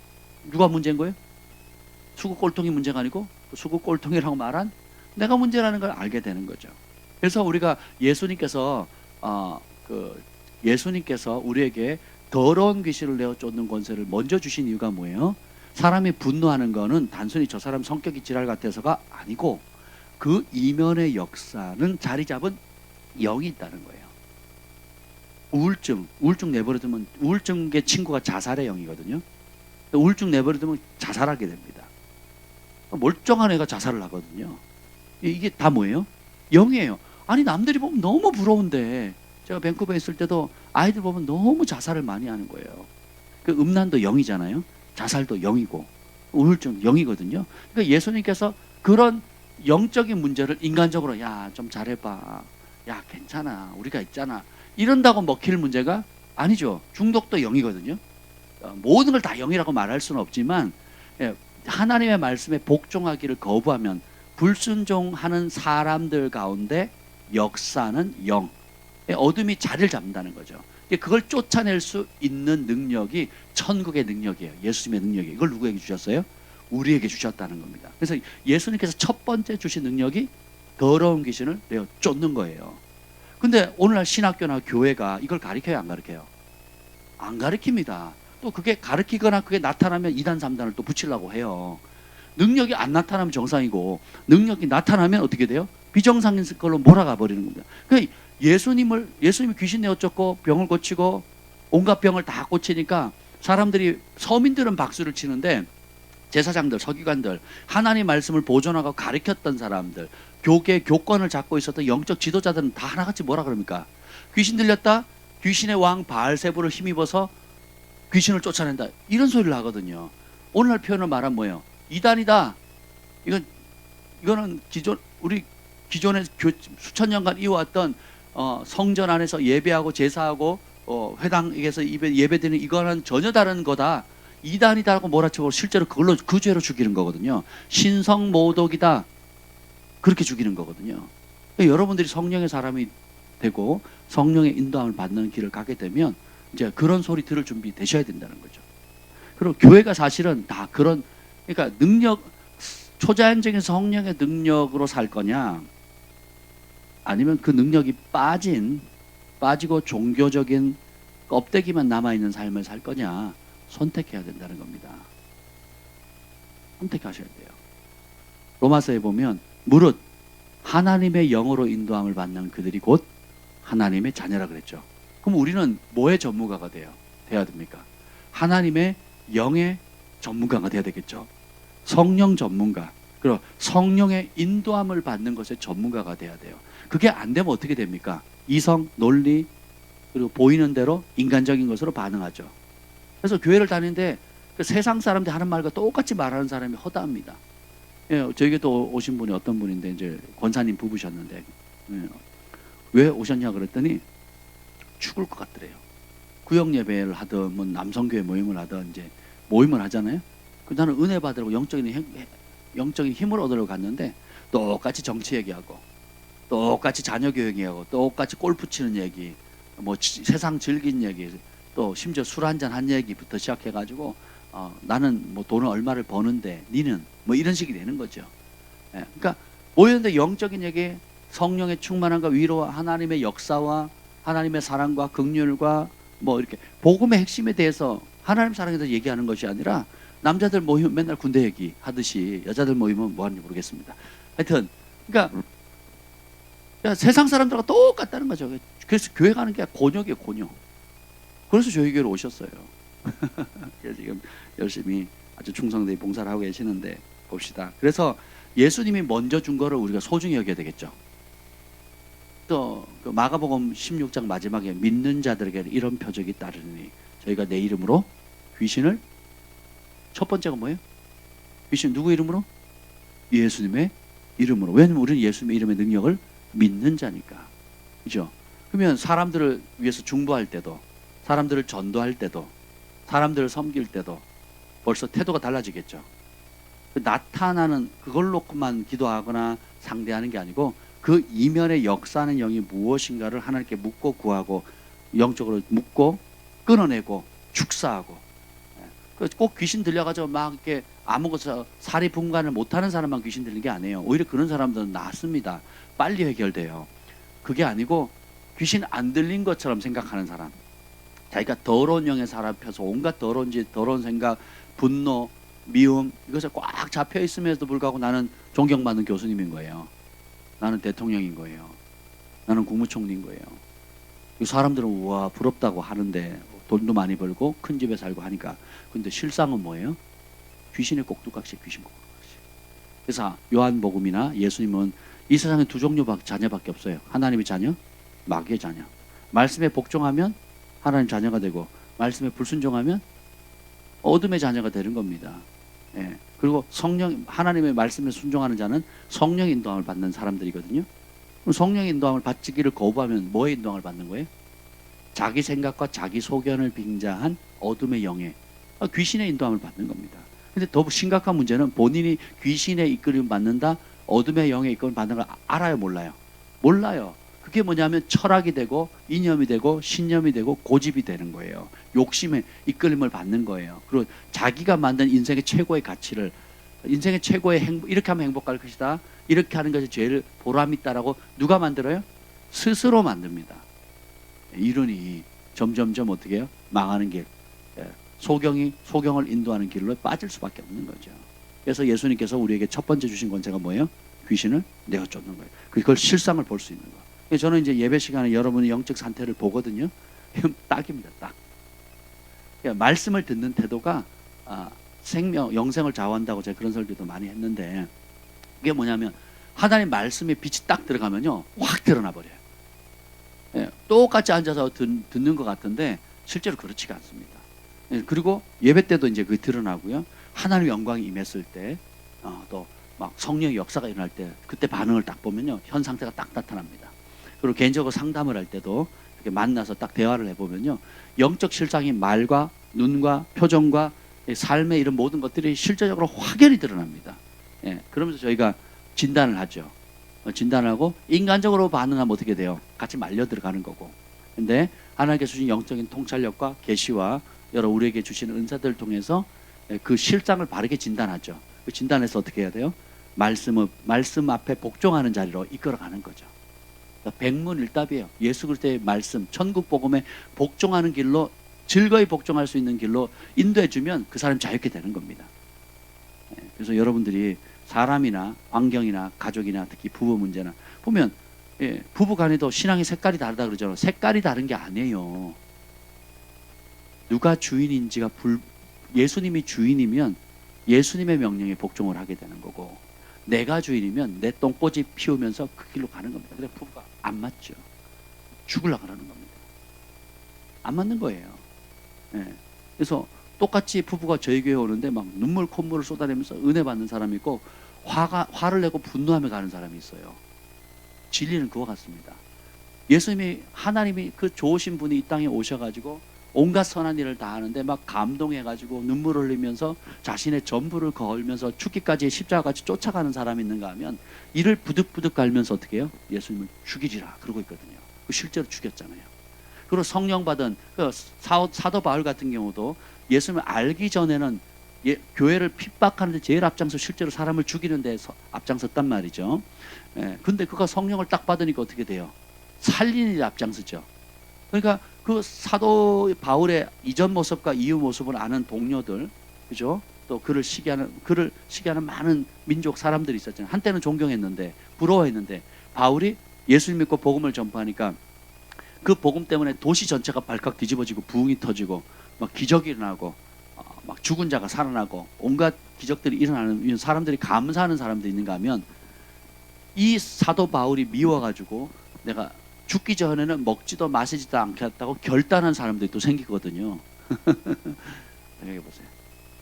[SPEAKER 1] 누가 문제인 거예요? 수구 꼴통이 문제가 아니고 수구 꼴통이라고 말한 내가 문제라는 걸 알게 되는 거죠. 그래서 우리가 예수님께서 우리에게 더러운 귀신을 내어 쫓는 권세를 먼저 주신 이유가 뭐예요? 사람이 분노하는 거는 단순히 저 사람 성격이 지랄 같아서가 아니고 그 이면의 역사는 자리 잡은 영이 있다는 거예요. 우울증 내버려두면 우울증의 친구가 자살의 영이거든요. 우울증 내버려두면 자살하게 됩니다. 멀쩡한 애가 자살을 하거든요. 이게 다 뭐예요? 영이에요. 아니 남들이 보면 너무 부러운데 제가 밴쿠버에 있을 때도 아이들 보면 너무 자살을 많이 하는 거예요. 그 음란도 영이잖아요. 자살도 영이고 우울증 영이거든요. 그러니까 예수님께서 그런 영적인 문제를 인간적으로 야 좀 잘해봐, 야 괜찮아 우리가 있잖아 이런다고 먹힐 문제가 아니죠. 중독도 영이거든요. 모든 걸 다 영이라고 말할 수는 없지만 하나님의 말씀에 복종하기를 거부하면 불순종하는 사람들 가운데 역사는 영, 어둠이 자리를 잡는다는 거죠. 그걸 쫓아낼 수 있는 능력이 천국의 능력이에요. 예수님의 능력이에요. 이걸 누구에게 주셨어요? 우리에게 주셨다는 겁니다. 그래서 예수님께서 첫 번째 주신 능력이 더러운 귀신을 내어 쫓는 거예요. 근데 오늘날 신학교나 교회가 이걸 가르쳐요, 안 가르쳐요? 안 가르칩니다. 또 그게 가르치거나 그게 나타나면 2단 3단을 또 붙이려고 해요. 능력이 안 나타나면 정상이고 능력이 나타나면 어떻게 돼요? 비정상인 걸로 몰아가 버리는 겁니다. 그러니까 예수님이 귀신 내어 쫓고 병을 고치고 온갖 병을 다 고치니까 사람들이, 서민들은 박수를 치는데 제사장들, 서기관들, 하나님 말씀을 보존하고 가르쳤던 사람들, 교계 교권을 잡고 있었던 영적 지도자들은 다 하나같이 뭐라 그럽니까? 귀신 들렸다? 귀신의 왕 바알세부를 힘입어서 귀신을 쫓아낸다. 이런 소리를 하거든요. 오늘날 표현을 말하면 뭐예요? 이단이다. 이거는 우리 기존에 수천 년간 이어왔던 성전 안에서 예배하고 제사하고 회당에서 예배드리는 이거는 전혀 다른 거다. 이단이다라고 몰아치고 실제로 그걸로 그 죄로 죽이는 거거든요. 신성모독이다. 그렇게 죽이는 거거든요. 그러니까 여러분들이 성령의 사람이 되고 성령의 인도함을 받는 길을 가게 되면 이제 그런 소리 들을 준비 되셔야 된다는 거죠. 그리고 교회가 사실은 다 그런, 그러니까 초자연적인 성령의 능력으로 살 거냐, 아니면 그 능력이 빠지고 종교적인 껍데기만 남아있는 삶을 살 거냐 선택해야 된다는 겁니다. 선택하셔야 돼요. 로마서에 보면 무릇 하나님의 영으로 인도함을 받는 그들이 곧 하나님의 자녀라 그랬죠. 그럼 우리는 뭐의 전문가가 돼야 됩니까? 하나님의 영의 전문가가 돼야 되겠죠. 성령 전문가, 그리고 성령의 인도함을 받는 것의 전문가가 돼야 돼요. 그게 안 되면 어떻게 됩니까? 이성, 논리, 그리고 보이는 대로 인간적인 것으로 반응하죠. 그래서 교회를 다니는데 그 세상 사람들이 하는 말과 똑같이 말하는 사람이 허다합니다. 예, 저에게도 오신 분이 어떤 분인데 이제 권사님 부부셨는데 왜 오셨냐 그랬더니 죽을 것 같더래요. 구역 예배를 하든 뭐 남성교회 모임을 하든 이제 모임을 하잖아요. 나는 은혜 받으려고 영적인 힘을 얻으려고 갔는데 똑같이 정치 얘기하고 똑같이 자녀 교육 얘기하고 똑같이 골프 치는 얘기, 뭐 세상 즐긴 얘기, 또 심지어 술 한잔 한 얘기부터 시작해가지고 나는 뭐 돈을 얼마를 버는데 니는 뭐 이런 식이 되는 거죠. 예, 그러니까 모였는데 영적인 얘기, 성령의 충만함과 위로와 하나님의 역사와 하나님의 사랑과 긍휼과 뭐 이렇게 복음의 핵심에 대해서 하나님 사랑에 대해서 얘기하는 것이 아니라 남자들 모이면 맨날 군대 얘기 하듯이 여자들 모이면 뭐 하는지 모르겠습니다. 하여튼 그러니까 세상 사람들과 똑같다는 거죠. 그래서 교회 가는 게 곤욕이에요, 곤욕. 그래서 저희 교회로 오셨어요. 그래서 지금 열심히 아주 충성되게 봉사를 하고 계시는데 봅시다. 그래서 예수님이 먼저 준 거를 우리가 소중히 여겨야 되겠죠. 또 그 마가복음 16장 마지막에 믿는 자들에게 이런 표적이 따르니 저희가 내 이름으로 귀신을, 첫 번째가 뭐예요? 귀신 누구 이름으로? 예수님의 이름으로. 왜냐면 우리는 예수님의 이름의 능력을 믿는 자니까. 그죠? 그러면 사람들을 위해서 중보할 때도, 사람들을 전도할 때도, 사람들을 섬길 때도 벌써 태도가 달라지겠죠. 나타나는 그걸 놓고만 기도하거나 상대하는 게 아니고 그 이면에 역사하는 영이 무엇인가를 하나님께 묻고 구하고 영적으로 묻고 끊어내고 축사하고. 꼭 귀신 들려가지고 막 이렇게 아무것도 사리 분간을 못하는 사람만 귀신 들리는 게 아니에요. 오히려 그런 사람들은 낫습니다. 빨리 해결돼요. 그게 아니고 귀신 안 들린 것처럼 생각하는 사람, 자기가 더러운 영에 사로잡혀서 온갖 더러운 짓, 더러운 생각, 분노, 미움 이것에 꽉 잡혀 있음에도 불구하고 나는 존경받는 교수님인 거예요. 나는 대통령인 거예요. 나는 국무총리인 거예요. 이 사람들은 우와 부럽다고 하는데 돈도 많이 벌고 큰 집에 살고 하니까. 근데 실상은 뭐예요? 귀신의 꼭두각시, 귀신 꼭두각시. 그래서 요한복음이나 예수님은 이 세상에 두 종류 자녀밖에 없어요. 하나님의 자녀, 마귀의 자녀. 말씀에 복종하면 하나님 자녀가 되고 말씀에 불순종하면 어둠의 자녀가 되는 겁니다. 예. 그리고 성령, 하나님의 말씀에 순종하는 자는 성령 인도함을 받는 사람들이거든요. 그럼 성령 인도함을 받기를 거부하면 뭐의 인도함을 받는 거예요? 자기 생각과 자기 소견을 빙자한 어둠의 영에 귀신의 인도함을 받는 겁니다. 근데 더 심각한 문제는 본인이 귀신의 이끌림을 받는다, 어둠의 영의 이끌림을 받는 걸 알아요, 몰라요? 몰라요. 그게 뭐냐면 철학이 되고 이념이 되고 신념이 되고 고집이 되는 거예요. 욕심의 이끌림을 받는 거예요. 그리고 자기가 만든 인생의 최고의 가치를, 인생의 최고의 행복, 이렇게 하면 행복할 것이다, 이렇게 하는 것이 제일 보람 있다라고 누가 만들어요? 스스로 만듭니다. 이론이 점점점 어떻게 해요? 망하는 길, 소경을 인도하는 길로 빠질 수밖에 없는 거죠. 그래서 예수님께서 우리에게 첫 번째 주신 권세가 뭐예요? 귀신을 내어 쫓는 거예요. 그걸 실상을 볼 수 있는 거. 저는 이제 예배 시간에 여러분의 영적 상태를 보거든요. 딱입니다, 딱. 그러니까 말씀을 듣는 태도가 생명, 영생을 좌우한다고 제가 그런 설교도 많이 했는데, 그게 뭐냐면 하나님 말씀에 빛이 딱 들어가면요 확 드러나 버려요. 예, 똑같이 앉아서 듣는 것 같은데 실제로 그렇지가 않습니다. 예, 그리고 예배 때도 이제 그게 드러나고요. 하나님의 영광이 임했을 때, 또 막 성령의 역사가 일어날 때, 그때 반응을 딱 보면요 현 상태가 딱 나타납니다. 그리고 개인적으로 상담을 할 때도 이렇게 만나서 딱 대화를 해보면요 영적 실상이 말과 눈과 표정과 삶의 이런 모든 것들이 실제적으로 확연히 드러납니다. 예, 그러면서 저희가 진단을 하죠. 진단을 하고 인간적으로 반응하면 어떻게 돼요? 같이 말려 들어가는 거고. 근데 하나님께서 주신 영적인 통찰력과 계시와 여러 우리에게 주시는 은사들을 통해서 그 실상을 바르게 진단하죠. 그 진단해서 어떻게 해야 돼요? 말씀 앞에 복종하는 자리로 이끌어가는 거죠. 백문일답이에요. 예수 그리스도의 말씀, 천국 복음에 복종하는 길로, 즐거이 복종할 수 있는 길로 인도해 주면 그 사람이 자유롭게 되는 겁니다. 그래서 여러분들이 사람이나 환경이나 가족이나 특히 부부 문제나 보면 부부 간에도 신앙의 색깔이 다르다 그러잖아요. 색깔이 다른 게 아니에요. 누가 주인인지가 예수님이 주인이면 예수님의 명령에 복종을 하게 되는 거고, 내가 주인이면 내 똥꼬집 피우면서 그 길로 가는 겁니다. 근데 부부가 안 맞죠. 죽으려고 하는 겁니다. 안 맞는 거예요. 그래서 똑같이 부부가 저희 교회에 오는데 막 눈물 콧물을 쏟아내면서 은혜 받는 사람이 있고, 화를 내고 분노하며 가는 사람이 있어요. 진리는 그와 같습니다. 예수님이, 하나님이 그 좋으신 분이 이 땅에 오셔가지고 온갖 선한 일을 다 하는데 막 감동해가지고 눈물을 흘리면서 자신의 전부를 걸면서 죽기까지 십자가같이 쫓아가는 사람이 있는가 하면, 이를 부득부득 갈면서 어떻게 해요? 예수님을 죽이리라 그러고 있거든요. 실제로 죽였잖아요. 그리고 성령 받은 그 사도 바울 같은 경우도 예수님을 알기 전에는 교회를 핍박하는데 제일 앞장서 실제로 사람을 죽이는 데서 앞장섰단 말이죠. 근데 그가 성령을 딱 받으니까 어떻게 돼요? 살리는 데 앞장서죠. 그러니까 그 사도 바울의 이전 모습과 이후 모습을 아는 동료들, 그죠? 또 그를 시기하는 많은 민족 사람들이 있었잖아요. 한때는 존경했는데 부러워했는데 바울이 예수님 믿고 복음을 전파하니까 그 복음 때문에 도시 전체가 발칵 뒤집어지고 부흥이 터지고 막 기적이 일어나고 막 죽은 자가 살아나고 온갖 기적들이 일어나는 사람들이 감사하는 사람들이 있는가 하면 이 사도 바울이 미워가지고 내가 죽기 전에는 먹지도 마시지도 않겠다고 결단한 사람들이 또 생기거든요. 생각해 보세요.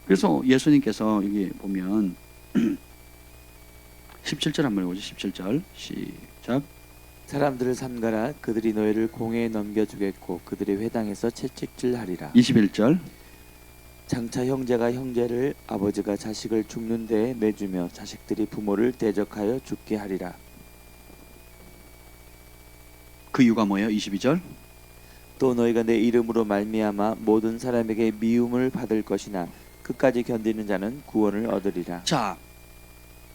[SPEAKER 1] 그래서 예수님께서 여기 보면 17절 한번 읽어보죠. 17절 시작.
[SPEAKER 2] 사람들을 삼가라. 그들이 너희를 공회에 넘겨주겠고 그들의 회당에서 채찍질하리라.
[SPEAKER 1] 21절.
[SPEAKER 2] 장차 형제가 형제를 아버지가 자식을 죽는 데에 매주며 자식들이 부모를 대적하여 죽게 하리라.
[SPEAKER 1] 그 이유가 뭐예요? 22절.
[SPEAKER 2] 또 너희가 내 이름으로 말미암아 모든 사람에게 미움을 받을 것이나 끝까지 견디는 자는 구원을 얻으리라.
[SPEAKER 1] 자,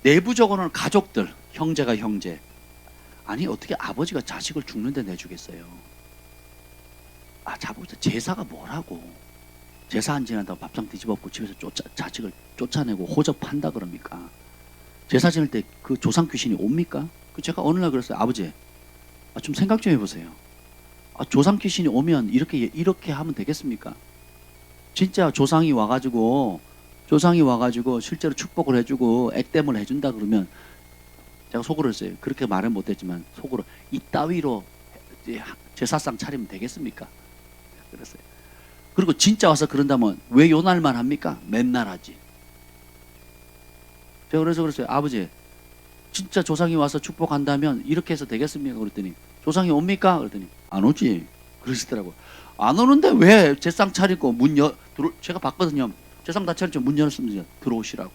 [SPEAKER 1] 내부적으로는 가족들, 형제가 형제. 아니 어떻게 아버지가 자식을 죽는데 내주겠어요? 자보자 제사가 뭐라고? 제사 안 지낸다고 밥상 뒤집어엎고 집에서 자식을 쫓아내고 호접한다 그럽니까? 제사 지낼 때 그 조상 귀신이 옵니까? 제가 어느 날 그랬어요. 아버지, 좀 생각 좀 해보세요. 조상 귀신이 오면 이렇게 하면 되겠습니까? 진짜 조상이 와가지고 실제로 축복을 해주고 액땜을 해준다 그러면 제가 속으로 했어요. 그렇게 말은 못했지만 속으로 이따위로 제사상 차리면 되겠습니까? 그랬어요. 그리고 진짜 와서 그런다면 왜 요 날만 합니까? 맨날 하지. 제가 그래서 그랬어요. 아버지, 진짜 조상이 와서 축복한다면 이렇게 해서 되겠습니까? 그랬더니 조상이 옵니까? 그랬더니 안 오지. 그러시더라고. 안 오는데 왜 제상 차리고 제가 봤거든요. 제상 다 차리죠. 문 열었으면 들어오시라고.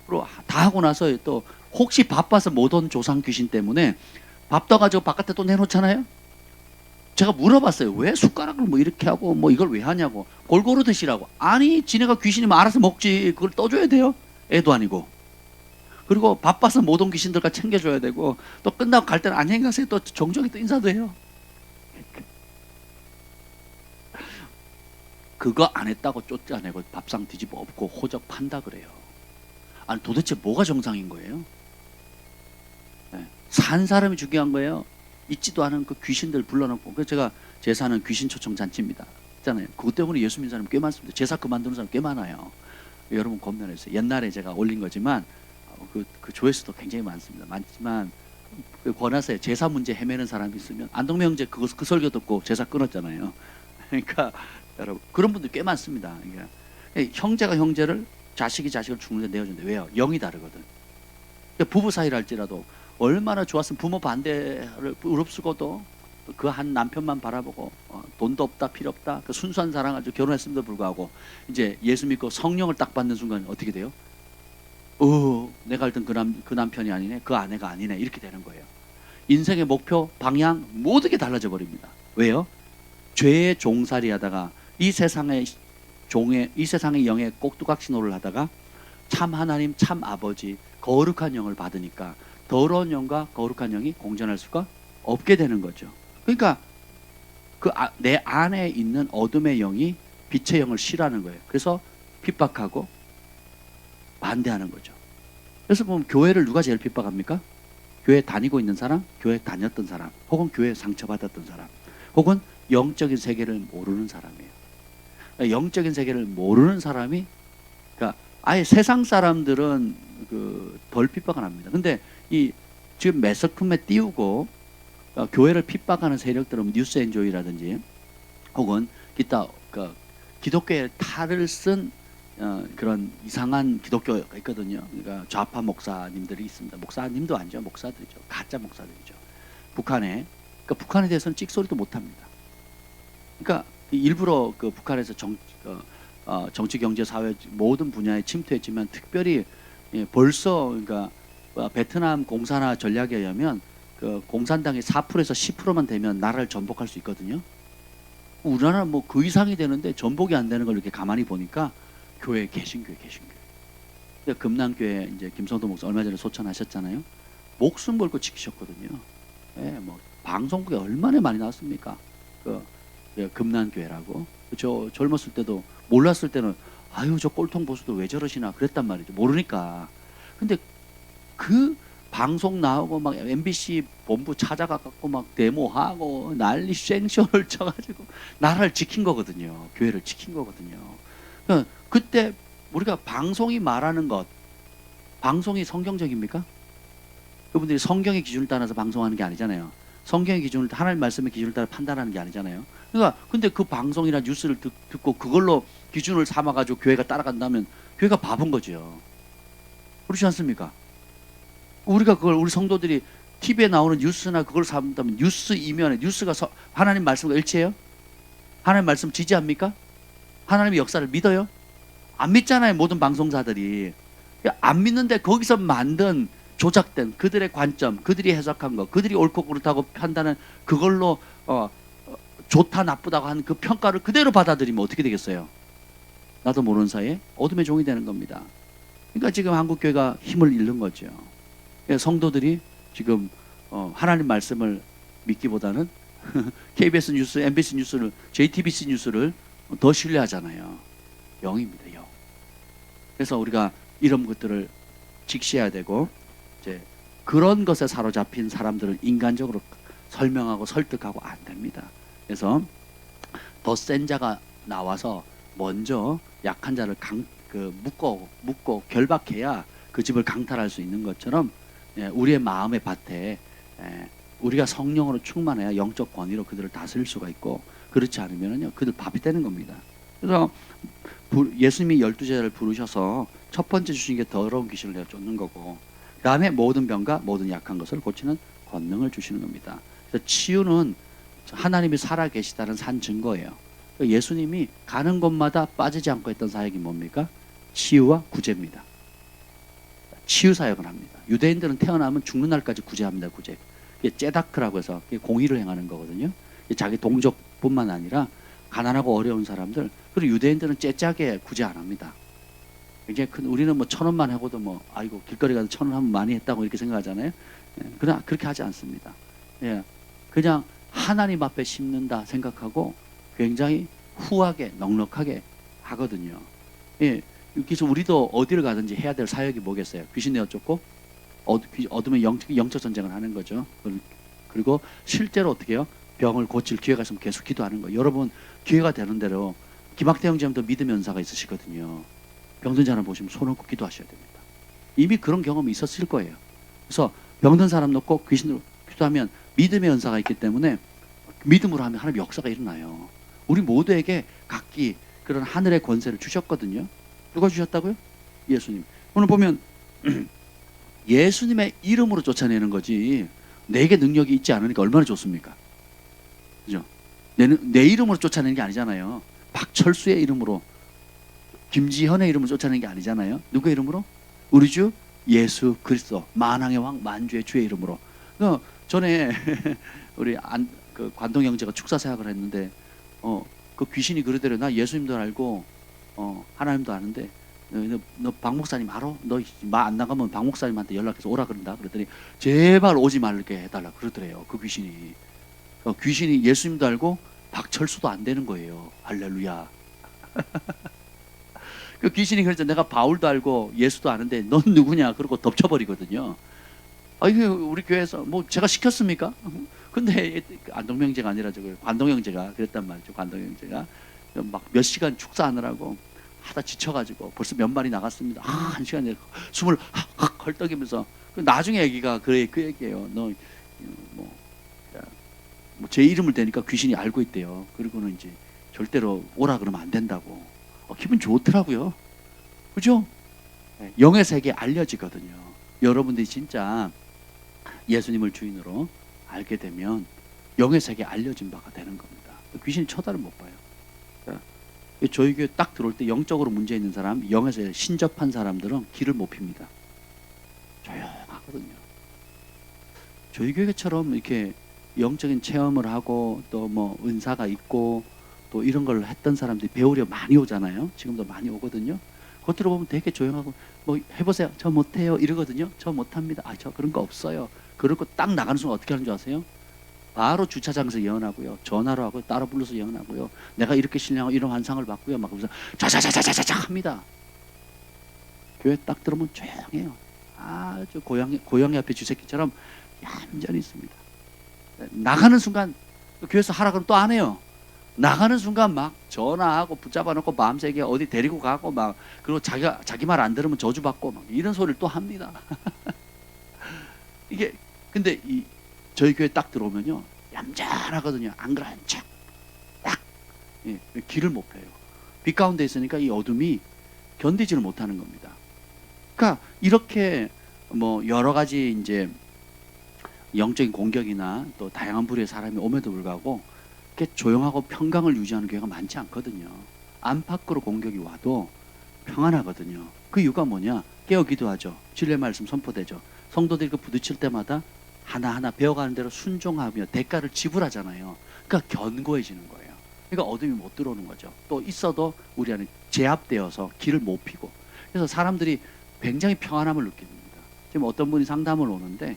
[SPEAKER 1] 그리고 다 하고 나서 또 혹시 바빠서 못 온 조상 귀신 때문에 밥 떠가지고 바깥에 또 내놓잖아요. 제가 물어봤어요. 왜 숟가락을 뭐 이렇게 하고 뭐 이걸 왜 하냐고. 골고루 드시라고. 아니 지네가 귀신이면 알아서 먹지. 그걸 떠줘야 돼요. 애도 아니고. 그리고 바빠서 못 온 귀신들과 챙겨줘야 되고 또 끝나고 갈 때는 안녕히 가세요. 또 정정히 또 인사도 해요. 그거 안 했다고 쫓아내고 밥상 뒤집어 엎고 호접한다 그래요. 아니 도대체 뭐가 정상인 거예요? 산 사람이 중요한 거예요. 있지도 않은 그 귀신들 불러놓고. 그래서 제가 제사는 귀신 초청 잔치입니다. 있잖아요. 그것 때문에 예수 믿는 사람 꽤 많습니다. 제사 그만두는 사람 꽤 많아요. 여러분 겁내주세요. 옛날에 제가 올린 거지만 그 조회수도 굉장히 많지만 권하세요. 제사 문제 헤매는 사람이 있으면 안동명 형제 그 설교 듣고 제사 끊었잖아요. 그러니까 여러분 그런 분들 꽤 많습니다. 그러니까 형제가 형제를 자식이 자식을 죽는데 내어준대. 왜요? 영이 다르거든. 그러니까 부부 사이를 할지라도 얼마나 좋았으면 부모 반대를 무릅쓰고도 그 한 남편만 바라보고 돈도 없다 필요 없다 그 순수한 사랑을 가지고 결혼했음에도 불구하고 이제 예수 믿고 성령을 딱 받는 순간 어떻게 돼요? 내가 알던 그 남편이 아니네, 그 아내가 아니네, 이렇게 되는 거예요. 인생의 목표, 방향 모든 게 달라져 버립니다. 왜요? 죄의 종살이 하다가 이 세상의 영의 꼭두각시 노를 하다가 참 하나님, 참 아버지, 거룩한 영을 받으니까 더러운 영과 거룩한 영이 공존할 수가 없게 되는 거죠. 그러니까 내 안에 있는 어둠의 영이 빛의 영을 싫어하는 거예요. 그래서 핍박하고 반대하는 거죠. 그래서 보면 교회를 누가 제일 핍박합니까? 교회 다니고 있는 사람, 교회 다녔던 사람, 혹은 교회 상처받았던 사람, 혹은 영적인 세계를 모르는 사람이에요. 영적인 세계를 모르는 사람이, 그러니까 아예 세상 사람들은 덜 핍박을 합니다. 근데 지금 매스컴에 띄우고 교회를 핍박하는 세력들은 뉴스 엔조이라든지 혹은 기타 기독교의 탈을 쓴 그런 이상한 기독교가 있거든요. 그러니까 좌파 목사님들이 있습니다. 목사님도 아니죠. 목사들이죠. 가짜 목사들이죠. 북한에 대해서는 찍소리도 못합니다. 그러니까 일부러 북한에서 정치, 경제, 사회 모든 분야에 침투했지만 특별히 벌써 그러니까 베트남 공산화 전략에 의하면 공산당이 4%에서 10%만 되면 나라를 전복할 수 있거든요.
[SPEAKER 3] 우리나라 뭐 그 이상이 되는데 전복이 안 되는 걸 이렇게 가만히 보니까 교회 개신교회. 근데 금남교회 이제 김성도 목사 얼마 전에 소천하셨잖아요. 목숨 걸고 지키셨거든요. 예, 뭐 방송국에 얼마나 많이 나왔습니까? 그 금남교회라고. 저 젊었을 때도 몰랐을 때는 아유 저 꼴통 보수들 왜 저러시나 그랬단 말이죠. 모르니까. 근데 그 방송 나오고 막 MBC 본부 찾아가갖고 막 데모하고 난리 생쇼를 쳐가지고 나라를 지킨 거거든요. 교회를 지킨 거거든요. 그러니까 그때 우리가 방송이 말하는 것, 방송이 성경적입니까? 그분들이 성경의 기준을 따라서 방송하는 게 아니잖아요. 성경의 기준을 하나님 말씀의 기준을 따라 판단하는 게 아니잖아요. 그러니까 근데 그 방송이나 뉴스를 듣고 그걸로 기준을 삼아가지고 교회가 따라간다면 교회가 바본 거죠. 그렇지 않습니까? 우리가 그걸 우리 성도들이 TV에 나오는 뉴스나 그걸 삼다면 뉴스 이면에 뉴스가 하나님 말씀과 일치해요? 하나님 말씀 지지합니까? 하나님의 역사를 믿어요? 안 믿잖아요. 모든 방송사들이. 안 믿는데 거기서 만든 조작된 그들의 관점, 그들이 해석한 거, 그들이 옳고 그렇다고 판단한 그걸로 좋다 나쁘다고 하는 그 평가를 그대로 받아들이면 어떻게 되겠어요? 나도 모르는 사이에 어둠의 종이 되는 겁니다. 그러니까 지금 한국교회가 힘을 잃는 거죠. 성도들이 지금 하나님 말씀을 믿기보다는 KBS 뉴스, MBC 뉴스를, JTBC 뉴스를 더 신뢰하잖아요. 영입니다, 영. 그래서 우리가 이런 것들을 직시해야 되고, 이제 그런 것에 사로잡힌 사람들을 인간적으로 설명하고 설득하고 안 됩니다. 그래서 더 센 자가 나와서 먼저 약한 자를 묶고 결박해야 그 집을 강탈할 수 있는 것처럼 우리의 마음의 밭에 우리가 성령으로 충만해야 영적 권위로 그들을 다스릴 수가 있고, 그렇지 않으면요 그들 밥이 되는 겁니다. 그래서 예수님이 12제자를 부르셔서 첫 번째 주신 게 더러운 귀신을 내어 쫓는 거고, 그 다음에 모든 병과 모든 약한 것을 고치는 권능을 주시는 겁니다. 그래서 치유는 하나님이 살아계시다는 산 증거예요. 예수님이 가는 곳마다 빠지지 않고 했던 사역이 뭡니까? 치유와 구제입니다. 치유 사역을 합니다. 유대인들은 태어나면 죽는 날까지 구제합니다. 구제. 이게 제다크라고 해서 공의를 행하는 거거든요. 자기 동족뿐만 아니라 가난하고 어려운 사람들, 그리고 유대인들은 째짜게 구제 안 합니다. 굉장히 큰, 우리는 뭐 1,000원만 하고도 뭐 아이고 길거리 가서 1,000원 하면 많이 했다고 이렇게 생각하잖아요. 그러나 그렇게 하지 않습니다. 그냥 하나님 앞에 심는다 생각하고 굉장히 후하게 넉넉하게 하거든요. 그래서 우리도 어디를 가든지 해야 될 사역이 뭐겠어요? 귀신 내어 쫓고 어둠의 영적 전쟁을 하는 거죠. 그리고 실제로 어떻게 해요? 병을 고칠 기회가 있으면 계속 기도하는 거예요. 여러분 기회가 되는 대로 김학태 형제님도 믿음의 은사가 있으시거든요. 병든 사람 보시면 손 얹고 기도하셔야 됩니다. 이미 그런 경험이 있었을 거예요. 그래서 병든 사람 놓고 귀신으로 기도하면 믿음의 은사가 있기 때문에 믿음으로 하면 하나님의 역사가 일어나요. 우리 모두에게 각기 그런 하늘의 권세를 주셨거든요. 누가 주셨다고요? 예수님. 오늘 보면 예수님의 이름으로 쫓아내는 거지 내게 능력이 있지 않으니까 얼마나 좋습니까? 그죠? 내 이름으로 쫓아내는 게 아니잖아요. 박철수의 이름으로, 김지현의 이름으로 쫓아내는 게 아니잖아요. 누구의 이름으로? 우리 주 예수 그리스도, 만왕의 왕 만주의 주의 이름으로. 전에 우리 그 관동 형제가 축사 사역을 했는데 그 귀신이 그러더래. 나 예수님도 알고 하나님도 아는데 너 박 목사님 알아? 너 안 나가면 박 목사님한테 연락해서 오라 그런다. 그랬더니 제발 오지 말게 해달라 그러더래요. 그 귀신이. 귀신이 예수님도 알고 박철수도 안 되는 거예요. 할렐루야. 그 귀신이 그랬죠. 내가 바울도 알고 예수도 아는데 넌 누구냐? 그러고 덮쳐버리거든요. 이거 우리 교회에서 뭐 제가 시켰습니까? 근데 안동명 형제가 아니라 관동 형제가 그랬단 말이죠. 관동 형제가 막 몇 시간 축사하느라고 하다 지쳐가지고 벌써 몇 마리 나갔습니다. 한 시간에 숨을 헉 헐떡이면서 나중에 얘기가 그 얘기예요. 너 제 이름을 대니까 귀신이 알고 있대요. 그리고는 이제 절대로 오라 그러면 안 된다고. 기분 좋더라고요. 그죠? 영의 세계에 알려지거든요. 여러분들이 진짜 예수님을 주인으로 알게 되면 영의 세계에 알려진 바가 되는 겁니다. 귀신이 쳐다를 못 봐요. 저희 교회 딱 들어올 때 영적으로 문제 있는 사람, 영에서 신접한 사람들은 길을 못 핍니다. 조용하거든요. 저희 교회처럼 이렇게 영적인 체험을 하고 또 뭐 은사가 있고 또 이런 걸 했던 사람들이 배우려 많이 오잖아요. 지금도 많이 오거든요. 겉으로 보면 되게 조용하고 뭐 해보세요. 저 못해요 이러거든요. 저 못합니다. 아, 저 그런 거 없어요. 그러고 딱 나가는 순간 어떻게 하는 줄 아세요? 바로 주차장에서 예언하고요. 전화로 하고 따로 불러서 예언하고요. 내가 이렇게 신령하고 이런 환상을 받고요. 막 그러면서 자자자자자자 합니다. 교회 딱 들어오면 조용해요. 아주 고양이 앞에 쥐새끼처럼 얌전히 있습니다. 나가는 순간 교회에서 하라 그러면 또 안 해요. 나가는 순간 막 전화하고 붙잡아 놓고 밤새게 어디 데리고 가고 막 그리고 자기 말 안 들으면 저주받고 막 이런 소리를 또 합니다. 이게 근데 저희 교회 딱 들어오면요 얌전하거든요. 안 그런 척 딱 길을 못 펴요. 빛 가운데 있으니까 이 어둠이 견디지를 못하는 겁니다. 그러니까 이렇게 뭐 여러 가지 이제 영적인 공격이나 또 다양한 부류의 사람이 옴에도 불구하고 이렇게 조용하고 평강을 유지하는 교회가 많지 않거든요. 안팎으로 공격이 와도 평안하거든요. 그 이유가 뭐냐? 깨어 기도하죠. 진리의 말씀 선포되죠. 성도들이 그 부딪힐 때마다 하나하나 배워가는 대로 순종하며 대가를 지불하잖아요. 그러니까 견고해지는 거예요. 그러니까 어둠이 못 들어오는 거죠. 또 있어도 우리 안에 제압되어서 길을 못 피고. 그래서 사람들이 굉장히 평안함을 느낍니다. 지금 어떤 분이 상담을 오는데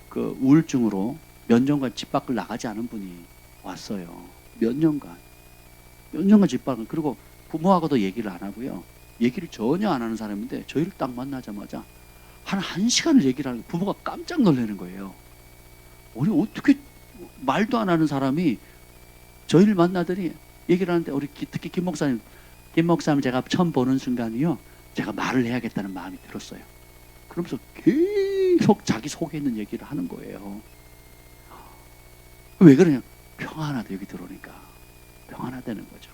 [SPEAKER 3] 그 우울증으로 몇 년간 집 밖을 나가지 않은 분이 왔어요. 몇 년간 집 밖을. 그리고 부모하고도 얘기를 안 하고요. 얘기를 전혀 안 하는 사람인데 저희를 딱 만나자마자 한 1시간을 얘기를 하는 부모가 깜짝 놀라는 거예요. 아니 어떻게 말도 안 하는 사람이 저희를 만나더니 얘기를 하는데 우리 특히 김 목사님 제가 처음 보는 순간이요. 제가 말을 해야겠다는 마음이 들었어요. 그러면서 계속 자기 속에 있는 얘기를 하는 거예요. 왜 그러냐? 평안하다. 여기 들어오니까 평안하다는 거죠.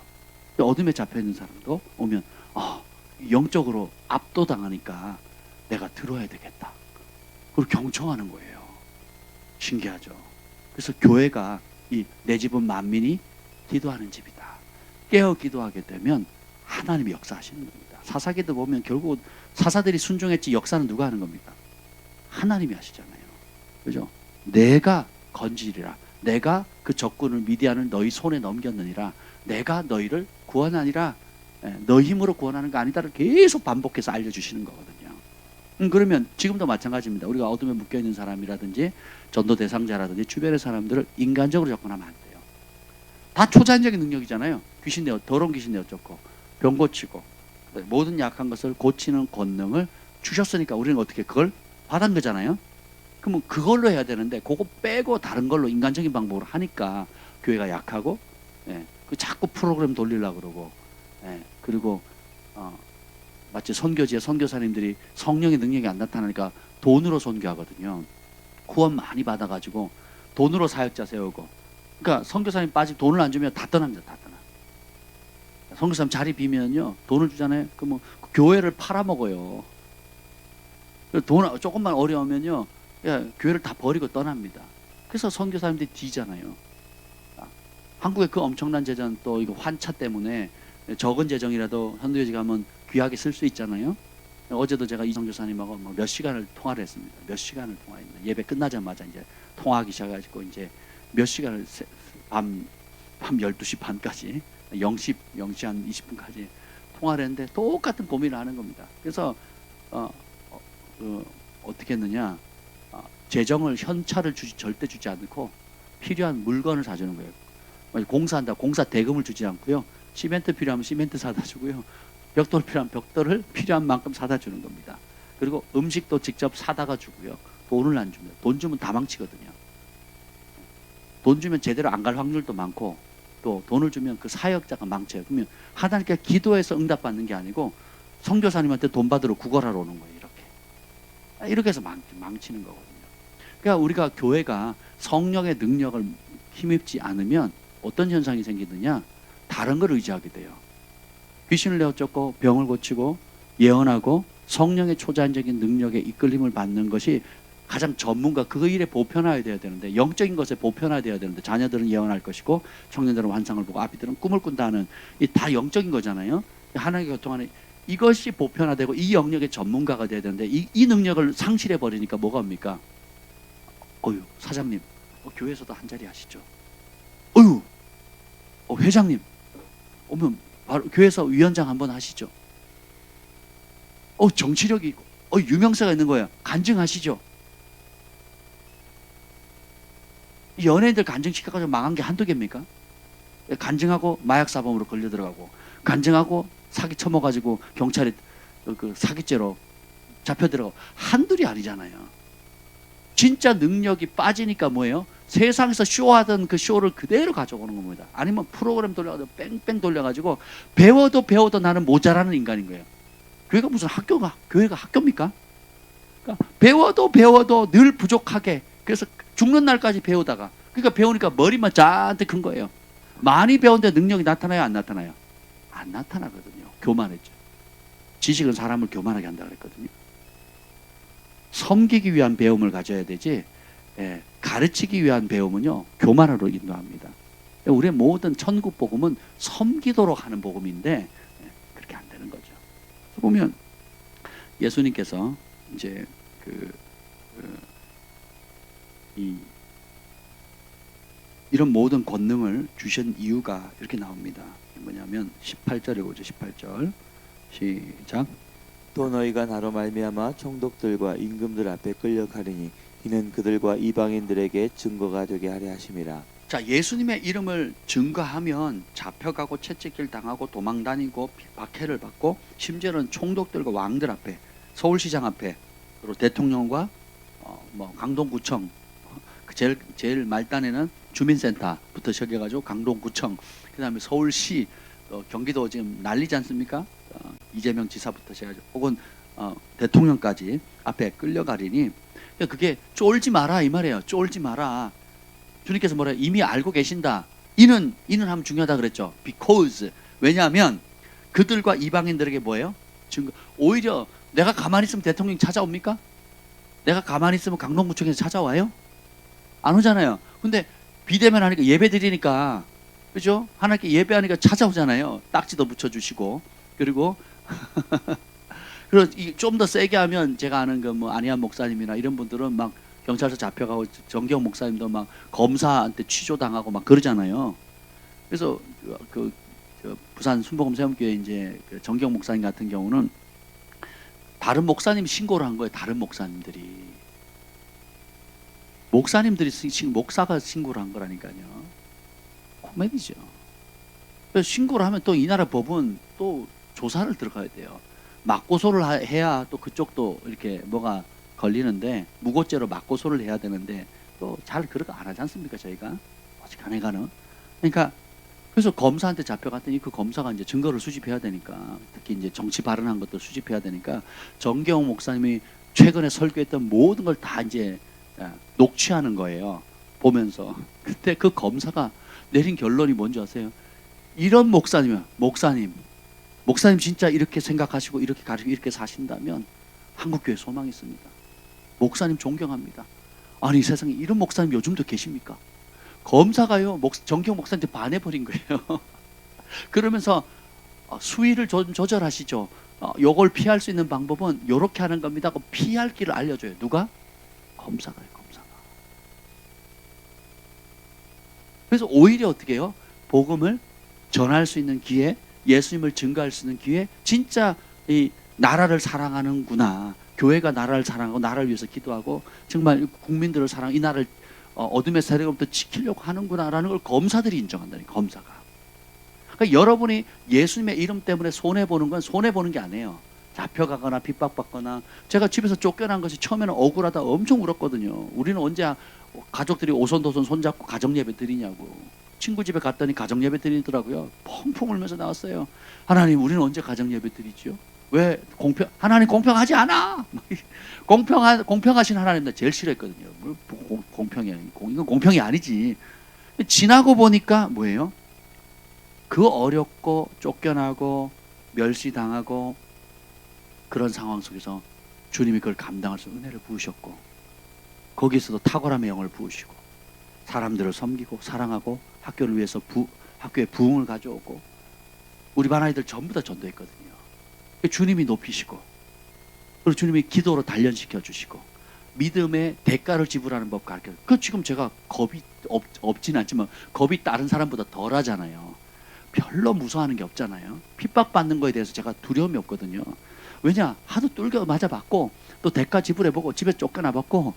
[SPEAKER 3] 어둠에 잡혀 있는 사람도 오면 영적으로 압도당하니까 내가 들어야 되겠다. 그리고 경청하는 거예요. 신기하죠. 그래서 교회가 내 집은 만민이 기도하는 집이다. 깨어 기도하게 되면 하나님이 역사하시는 겁니다. 사사기도 보면 결국 사사들이 순종했지 역사는 누가 하는 겁니까? 하나님이 하시잖아요. 그죠? 내가 건지리라. 내가 그 적군을 미디안을 너희 손에 넘겼느니라. 내가 너희를 구원하니라. 너희 힘으로 구원하는 거 아니다를 계속 반복해서 알려주시는 거거든요. 그러면 지금도 마찬가지입니다. 우리가 어둠에 묶여있는 사람이라든지 전도 대상자라든지 주변의 사람들을 인간적으로 접근하면 안 돼요. 다 초자연적인 능력이잖아요. 더러운 귀신 내어 쫓고 병 고치고 모든 약한 것을 고치는 권능을 주셨으니까 우리는 어떻게 그걸 받은 거잖아요. 그러면 그걸로 해야 되는데 그거 빼고 다른 걸로 인간적인 방법으로 하니까 교회가 약하고 그 자꾸 프로그램 돌리려고 그러고 그리고 마치 선교지에 선교사님들이 성령의 능력이 안 나타나니까 돈으로 선교하거든요. 구원 많이 받아가지고 돈으로 사역자 세우고 그러니까 선교사님 빠지고 돈을 안 주면 다 떠납니다. 다 떠나. 선교사님 자리 비면요 돈을 주잖아요. 그러면 교회를 팔아먹어요. 돈 조금만 어려우면요 교회를 다 버리고 떠납니다. 그래서 선교사님들이 뒤잖아요. 한국의 그 엄청난 재정 또 이거 환차 때문에 적은 재정이라도 선교지 가면 귀하게 쓸 수 있잖아요. 어제도 제가 이성 교사님하고 몇 시간을 통화를 했습니다. 몇 시간을 통화했는데 예배 끝나자마자 이제 통화하기 시작해가지고 이제 몇 시간을 밤 12시 반까지 0시 한 20분까지 통화를 했는데 똑같은 고민을 하는 겁니다. 그래서 어떻게 했느냐 재정을 현찰을 절대 주지 않고 필요한 물건을 사주는 거예요. 공사한다 공사 대금을 주지 않고요. 시멘트 필요하면 시멘트 사다 주고요. 벽돌 필요하면 벽돌을 필요한 만큼 사다 주는 겁니다. 그리고 음식도 직접 사다가 주고요. 돈을 안 줍니다. 돈 주면 다 망치거든요. 돈 주면 제대로 안 갈 확률도 많고 또 돈을 주면 그 사역자가 망쳐요. 그러면 하나님께 기도해서 응답받는 게 아니고 선교사님한테 돈 받으러 구걸하러 오는 거예요. 이렇게 해서 망치는 거거든요. 그러니까 우리가 교회가 성령의 능력을 힘입지 않으면 어떤 현상이 생기느냐 다른 걸 의지하게 돼요. 귀신을 내어 쫓고 병을 고치고 예언하고 성령의 초자연적인 능력에 이끌림을 받는 것이 가장 전문가 그 일에 보편화해야 되는데 영적인 것에 보편화돼야 되는데 자녀들은 예언할 것이고 청년들은 환상을 보고 아비들은 꿈을 꾼다는 이 다 영적인 거잖아요. 하나님과 교통하는 이것이 보편화되고 이 영역의 전문가가 돼야 되는데 이 능력을 상실해 버리니까 뭐가 옵니까? 사장님 교회에서도 한 자리 하시죠. 회장님 오면 바로 교회에서 위원장 한번 하시죠. 정치력이 있고 유명세가 있는 거예요. 간증하시죠. 연예인들 간증시켜가지고 망한 게 한두 개입니까? 간증하고 마약 사범으로 걸려 들어가고, 간증하고 사기 쳐먹어가지고 경찰이 그 사기죄로 잡혀 들어가고, 한둘이 아니잖아요. 진짜 능력이 빠지니까 뭐예요? 세상에서 쇼하던 그 쇼를 그대로 가져오는 겁니다. 아니면 프로그램 돌려가지고 뺑뺑 돌려가지고 배워도 나는 모자라는 인간인 거예요. 교회가 무슨 교회가 학교입니까? 그러니까 배워도 늘 부족하게, 그래서 죽는 날까지 배우다가, 그러니까 배우니까 머리만 잔뜩 큰 거예요. 많이 배웠는데 능력이 나타나요, 안 나타나요? 안 나타나거든요. 교만했죠. 지식은 사람을 교만하게 한다 그랬거든요. 섬기기 위한 배움을 가져야 되지, 가르치기 위한 배움은요 교만으로 인도합니다. 우리의 모든 천국 복음은 섬기도록 하는 복음인데 그렇게 안 되는 거죠. 보면 예수님께서 이제 이런 모든 권능을 주신 이유가 이렇게 나옵니다. 뭐냐면 18절에 보죠. 18절 시작.
[SPEAKER 2] 또 너희가 나로 말미암아 총독들과 임금들 앞에 끌려가리니 이는 그들과 이방인들에게 증거가 되게 하려 하심이라.
[SPEAKER 3] 자, 예수님의 이름을 증거하면 잡혀가고 채찍질 당하고 도망다니고 박해를 받고, 심지어는 총독들과 왕들 앞에, 서울시장 앞에, 그리고 대통령과 강동구청, 제일 말단에는 주민센터부터 시작해가지고 강동구청, 그다음에 서울시, 경기도 지금 난리지 않습니까? 이재명 지사부터 시작해가지고 혹은 대통령까지 앞에 끌려가리니, 그게 쫄지 마라 이 말이에요. 쫄지 마라. 주님께서 뭐래요? 이미 알고 계신다. 이는 하면 중요하다 그랬죠. Because, 왜냐하면 그들과 이방인들에게 뭐예요? 증거. 오히려 내가 가만히 있으면 대통령이 찾아옵니까? 내가 가만히 있으면 강동구청에서 찾아와요? 안 오잖아요. 근데 비대면 하니까, 예배 드리니까, 그죠? 하나님께 예배하니까 찾아오잖아요. 딱지도 붙여주시고. 그리고 좀 더 세게 하면, 제가 아는 안희환 목사님이나 이런 분들은 막 경찰서 잡혀가고, 정경 목사님도 막 검사한테 취조당하고 막 그러잖아요. 그래서 부산 순복음 세움교회 이제 정경 목사님 같은 경우는 다른 목사님이 신고를 한 거예요. 다른 목사님들이 목사가 신고를 한 거라니까요. 코미디죠. 그래서 신고를 하면 또 이 나라 법은 또 조사를 들어가야 돼요. 맞고소를 해야 또 그쪽도 이렇게 뭐가 걸리는데, 무고죄로 맞고소를 해야 되는데 또 잘 그렇게 안 하지 않습니까? 저희가 오직 안해가는. 그러니까 그래서 검사한테 잡혀갔더니 그 검사가 이제 증거를 수집해야 되니까, 특히 이제 정치 발언한 것도 수집해야 되니까, 정경 목사님이 최근에 설교했던 모든 걸 다 이제 녹취하는 거예요. 보면서. 그때 그 검사가 내린 결론이 뭔지 아세요? 이런 목사님 진짜 이렇게 생각하시고 이렇게 가르치고 이렇게 사신다면 한국교회 소망이 있습니다. 목사님 존경합니다. 아니, 세상에 이런 목사님 요즘도 계십니까? 검사가요 정경 목사한테 반해버린 거예요. 그러면서 수위를 조절하시죠. 요걸 피할 수 있는 방법은 요렇게 하는 겁니다 하고 피할 길을 알려줘요. 누가? 검사가요. 검사가. 그래서 오히려 어떻게 해요? 복음을 전할 수 있는 기회, 예수님을 증거할 수 있는 기회, 진짜 이 나라를 사랑하는구나, 교회가 나라를 사랑하고 나라를 위해서 기도하고 정말 국민들을 사랑하고 이 나라를 어둠의 세력으로부터 지키려고 하는구나라는 걸 검사들이 인정한다니. 검사가. 그러니까 여러분이 예수님의 이름 때문에 손해보는 건 손해보는 게 아니에요. 잡혀가거나 핍박받거나. 제가 집에서 쫓겨난 것이 처음에는 억울하다 엄청 울었거든요. 우리는 언제 가족들이 오손도손 손잡고 가정예배 드리냐고. 친구 집에 갔더니 가정예배 드리더라고요. 펑펑 울면서 나왔어요. 하나님, 우리는 언제 가정예배 드리죠? 왜 하나님 공평하지 않아? 공평하신 하나님 나 제일 싫어했거든요. 이건 공평이 아니지. 지나고 보니까 뭐예요? 그 어렵고 쫓겨나고 멸시당하고 그런 상황 속에서 주님이 그걸 감당할 수 있는 은혜를 부으셨고, 거기에서도 탁월함의 영을 부으시고 사람들을 섬기고 사랑하고 학교를 위해서 학교에 부흥을 가져오고, 우리 반 아이들 전부 다 전도했거든요. 주님이 높이시고, 그리고 주님이 기도로 단련시켜 주시고 믿음의 대가를 지불하는 법 가르쳐요. 그 지금 제가 겁이 없지는 않지만 겁이 다른 사람보다 덜 하잖아요. 별로 무서워하는 게 없잖아요. 핍박받는 거에 대해서 제가 두려움이 없거든요. 왜냐? 하도 뚫겨 맞아봤고 또 대가 지불해보고 집에 쫓겨나봤고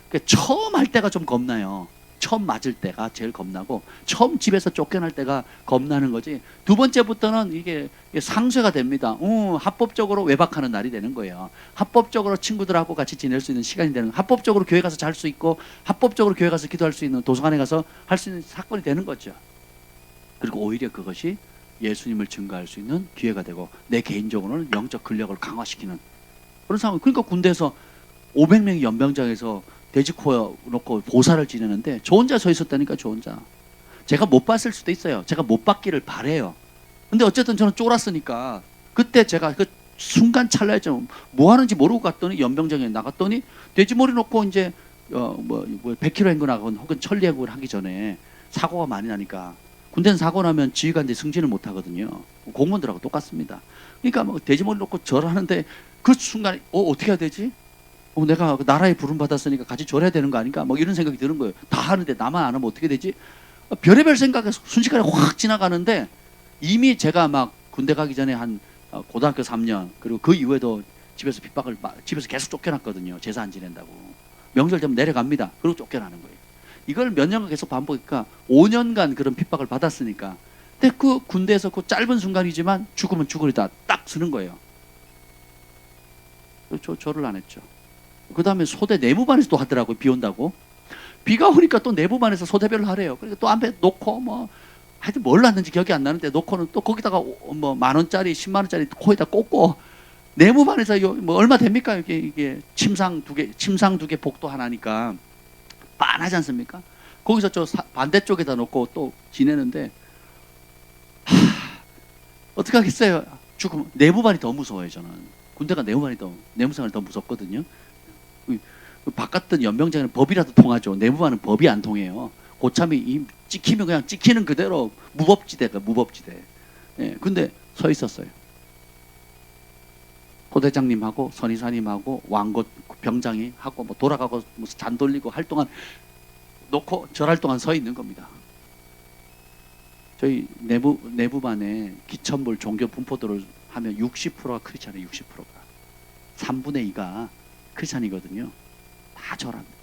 [SPEAKER 3] 그러니까 처음 할 때가 좀 겁나요. 처음 맞을 때가 제일 겁나고 처음 집에서 쫓겨날 때가 겁나는 거지. 두 번째부터는 이게 상쇄가 됩니다. 합법적으로 외박하는 날이 되는 거예요. 합법적으로 친구들하고 같이 지낼 수 있는 시간이 되는, 합법적으로 교회 가서 잘 수 있고 합법적으로 교회 가서 기도할 수 있는, 도서관에 가서 할 수 있는 사건이 되는 거죠. 그리고 오히려 그것이 예수님을 증거할 수 있는 기회가 되고 내 개인적으로는 영적 근력을 강화시키는 그런 상황. 그러니까 군대에서 500명이 연병장에서 돼지코 놓고 보살을 지내는데 저 혼자 서 있었다니까. 저 혼자. 제가 못 봤을 수도 있어요. 제가 못 봤기를 바래요. 근데 어쨌든 저는 쫄았으니까 그때 제가 그 순간 찰나에 좀 뭐 하는지 모르고 갔더니 연병장에 나갔더니 돼지머리 놓고 이제 뭐 100km 행군하건 혹은 천리 행군을 하기 전에 사고가 많이 나니까, 군대는 사고 나면 지휘관들이 승진을 못 하거든요. 공무원들하고 똑같습니다. 그러니까 뭐 돼지머리 놓고 절하는데 그 순간에 어떻게 해야 되지? 내가 나라에 부름 받았으니까 같이 절해야 되는 거 아닌가? 뭐 이런 생각이 드는 거예요. 다 하는데 나만 안 하면 어떻게 되지? 별의별 생각에서 순식간에 확 지나가는데 이미 제가 막 군대 가기 전에 한 고등학교 3년 그리고 그 이후에도 집에서 집에서 계속 쫓겨났거든요. 제사 안 지낸다고. 명절 되면 내려갑니다. 그리고 쫓겨나는 거예요. 이걸 몇 년간 계속 반복하니까 5년간 그런 핍박을 받았으니까. 근데 그 군대에서 그 짧은 순간이지만 죽으면 죽으리다 딱 쓰는 거예요. 절을 안 했죠. 그 다음에 소대 내부반에서 또 하더라고요. 비 온다고. 비가 오니까 또 내부반에서 소대별로 하래요. 그러니까 또 앞에 놓고 뭐 하여튼 뭘 놨는지 기억이 안 나는데 놓고는 또 거기다가 뭐 10,000원짜리 100,000원짜리 코에다 꽂고 내부반에서 뭐 얼마 됩니까? 이게 침상 두 개 복도 하나니까 빤하지 않습니까? 거기서 저 반대쪽에다 놓고 또 지내는데 어떻게 하겠어요? 죽으면 내부반이 더 무서워요. 저는 군대가 내무생활이 더 무섭거든요. 바깥은 연병장에는 법이라도 통하죠. 내부반은 법이 안 통해요. 고참이 찍히면 그냥 찍히는 그대로 무법지대가 무법지대. 예, 근데 서 있었어요. 포대장님하고 선의사님하고 왕고 병장이 하고 뭐 돌아가고 무슨 잔 돌리고 할 동안 놓고 절할 동안 서 있는 겁니다. 저희 내부반에 기천볼 종교 분포도를 하면 60%가 크리스찬이에요. 60%가 3분의 2가 크리스찬이거든요. 다 절합니다.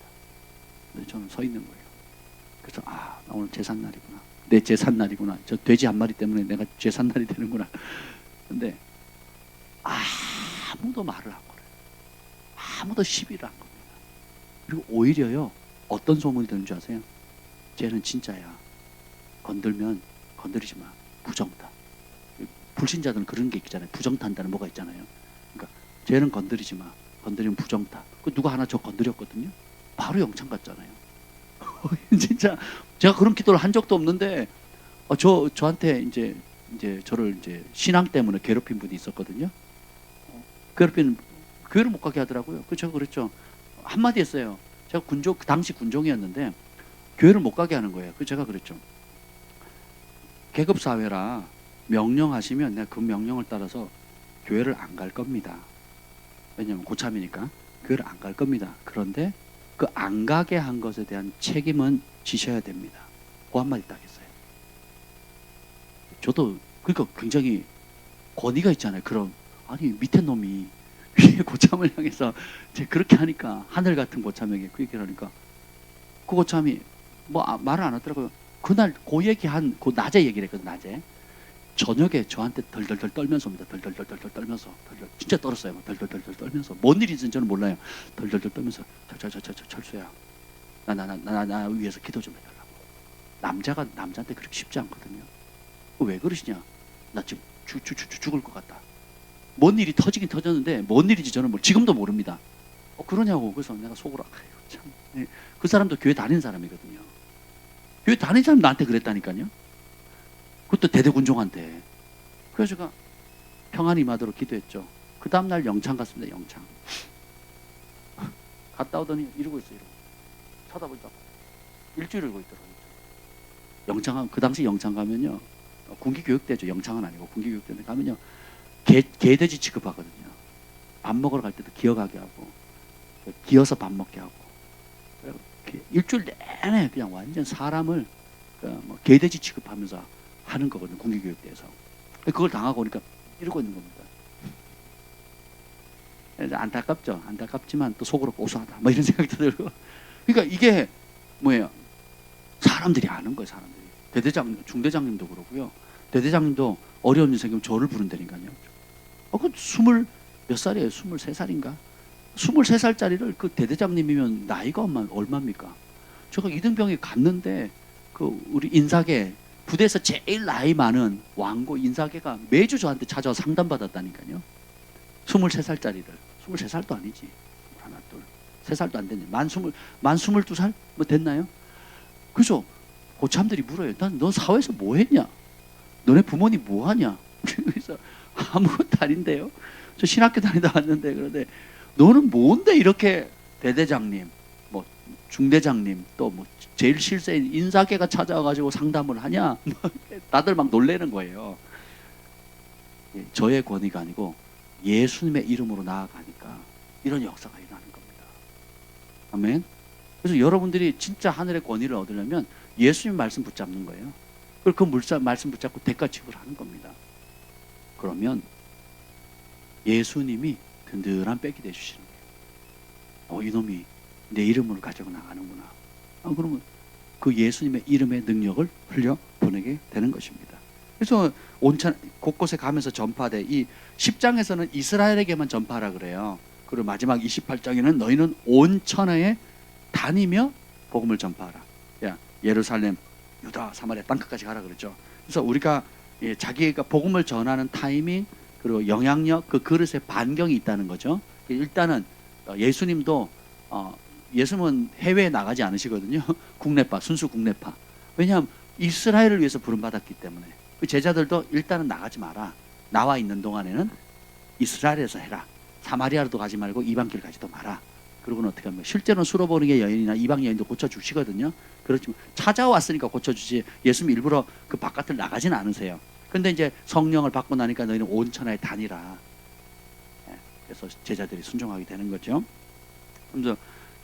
[SPEAKER 3] 근데 저는 서 있는 거예요. 그래서 나 오늘 제삿날이구나. 내 제삿날이구나. 저 돼지 한 마리 때문에 내가 제삿날이 되는구나. 근데 아무도 말을 안 걸어요. 아무도 시비를 안 겁니다. 그리고 오히려요, 어떤 소문이 드는 줄 아세요? 쟤는 진짜야. 건들면 건드리지 마. 부정타. 불신자들은 그런 게 있잖아요. 부정탄다는 뭐가 있잖아요. 그러니까 쟤는 건드리지 마. 건드리면 부정타. 그 누가 하나 저 건드렸거든요. 바로 영창 갔잖아요. 진짜 제가 그런 기도를 한 적도 없는데 저한테 이제 저를 이제 신앙 때문에 괴롭힌 분이 있었거든요. 괴롭히는 교회를 못 가게 하더라고요. 그 제가 그랬죠. 한마디 했어요. 제가 그 당시 군종이었는데 교회를 못 가게 하는 거예요. 그 제가 그랬죠. 계급 사회라 명령하시면 내가 그 명령을 따라서 교회를 안 갈 겁니다. 왜냐면 고참이니까 교회를 안 갈 겁니다. 그런데 그 안 가게 한 것에 대한 책임은 지셔야 됩니다. 그 한마디 딱 했어요. 저도 그러니까 굉장히 권위가 있잖아요. 그럼 아니 밑에 놈이 위에 고참을 향해서 그렇게 하니까, 하늘 같은 고참에게 그 얘기를 하니까 그 고참이 뭐 말을 안 하더라고요. 그날 그 낮에 얘기를 했거든. 낮에 저녁에 저한테 덜덜덜 떨면서입니다. 덜덜덜 떨면서 진짜 떨었어요. 덜덜덜 떨면서 뭔 일인지는 저는 몰라요. 덜덜덜 떨면서 철수야, 나 위해서 기도 좀 해달라고. 남자가 남자한테 그렇게 쉽지 않거든요. 왜 그러시냐? 나 지금 죽을 것 같다. 뭔 일이 터지긴 터졌는데 뭔 일인지 저는 지금도 모릅니다. 그러냐고. 그래서 내가 속으로 참. 네. 그 사람도 교회 다니는 사람이거든요. 교회 다니는 사람 나한테 그랬다니까요. 그것도 대대군종한테. 그래서 제가 평안히 임하도록 기도했죠. 그 다음날 영창 갔습니다. 영창. 갔다 오더니 이러고 있어요. 쳐다보니까 일주일을 이러고 있더라고요. 영창, 그 당시 영창 가면요, 군기교육대죠. 영창은 아니고 군기교육대인데 가면요, 개돼지 취급하거든요. 밥 먹으러 갈 때도 기어가게 하고, 기어서 밥 먹게 하고, 일주일 내내 그냥 완전 사람을 개돼지 취급하면서 하는 거거든요. 공개교육대에서. 그걸 당하고 오니까 이러고 있는 겁니다. 안타깝죠. 안타깝지만 또 속으로 고소하다. 뭐 이런 생각도 들고. 그러니까 이게 뭐예요? 사람들이 아는 거예요. 사람들이. 대대장, 중대장님도 그러고요. 대대장님도 어려운 일 생기면 저를 부른다니까요. 그 20몇 살이에요? 23살인가? 23살짜리를 그 대대장님이면 나이가 얼마입니까? 제가 이등병에 갔는데 그 우리 인사계 부대에서 제일 나이 많은 왕고 인사계가 매주 저한테 찾아와 상담받았다니까요. 23살짜리를. 23살도 아니지. 하나, 둘, 3살도 안 됐네. 만 22살? 뭐 됐나요? 그래서 고참들이 물어요. 너 사회에서 뭐 했냐? 너네 부모님 뭐 하냐? 그래서 아무것도 아닌데요. 저 신학교 다니다 왔는데 그런데 너는 뭔데 이렇게 대대장님, 뭐 중대장님 또 뭐 제일 실세인 인사계가 찾아와가지고 상담을 하냐? 다들 막 놀래는 거예요. 저의 권위가 아니고 예수님의 이름으로 나아가니까 이런 역사가 일어나는 겁니다. 아멘. 그래서 여러분들이 진짜 하늘의 권위를 얻으려면 예수님 말씀 붙잡는 거예요. 그리고 그 말씀 붙잡고 대가 지불하는 겁니다. 그러면 예수님이 든든한 백이 되주시는 거예요. 이놈이 내 이름을 가지고 나가는구나. 그러면 그 예수님의 이름의 능력을 흘려 보내게 되는 것입니다. 그래서 온천 곳곳에 가면서 전파돼. 이 10장에서는 이스라엘에게만 전파하라 그래요. 그리고 마지막 28장에는 너희는 온 천하에 다니며 복음을 전파하라. 예루살렘, 유다, 사마리아 땅끝까지 가라 그랬죠. 그래서 우리가 자기가 복음을 전하는 타이밍 그리고 영향력 그 그릇에 반경이 있다는 거죠. 일단은 예수님도 예수님은 해외에 나가지 않으시거든요. 국내파, 순수 국내파. 왜냐하면 이스라엘을 위해서 부름받았기 때문에. 그 제자들도 일단은 나가지 마라. 나와 있는 동안에는 이스라엘에서 해라. 사마리아로도 가지 말고 이방길 가지도 마라. 그러고는 어떻게 하면 실제로는 수로보르게 여인이나 이방 여인도 고쳐주시거든요. 그렇지만 찾아왔으니까 고쳐주지 예수님 일부러 그 바깥을 나가지는 않으세요. 근데 이제 성령을 받고 나니까 너희는 온 천하에 다니라. 그래서 제자들이 순종하게 되는 거죠. 그래서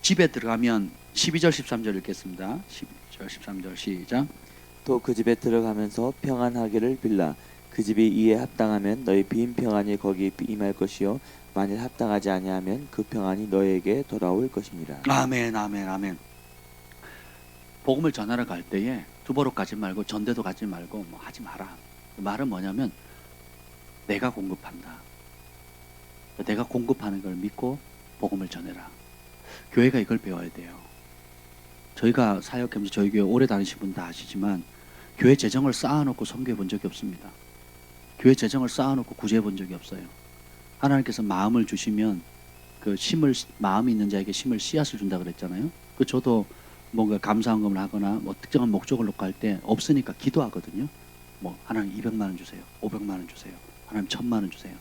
[SPEAKER 3] 집에 들어가면 12절 13절 읽겠습니다. 12절 13절 시작.
[SPEAKER 2] 또 그 집에 들어가면서 평안하기를 빌라. 그 집이 이에 합당하면 너희 빈 평안이 거기 임할 것이요 만일 합당하지 아니하면 그 평안이 너에게 돌아올 것이니라.
[SPEAKER 3] 아멘, 아멘, 아멘. 복음을 전하러 갈 때에 두보로 가지 말고 전대도 가지 말고 뭐 하지 마라. 그 말은 뭐냐면 내가 공급한다. 내가 공급하는 걸 믿고 복음을 전해라. 교회가 이걸 배워야 돼요. 저희가 사역하면서 저희 교회 오래 다니신 분 다 아시지만 교회 재정을 쌓아놓고 섬겨해 본 적이 없습니다. 교회 재정을 쌓아놓고 구제해 본 적이 없어요. 하나님께서 마음을 주시면 그 심을 마음이 있는 자에게 심을 씨앗을 준다 그랬잖아요. 그 저도 뭔가 감사헌금을 하거나 뭐 특정한 목적을 놓고 할 때 없으니까 기도하거든요. 뭐 하나님 200만 원 주세요. 500만 원 주세요. 하나님 1000만 원 주세요.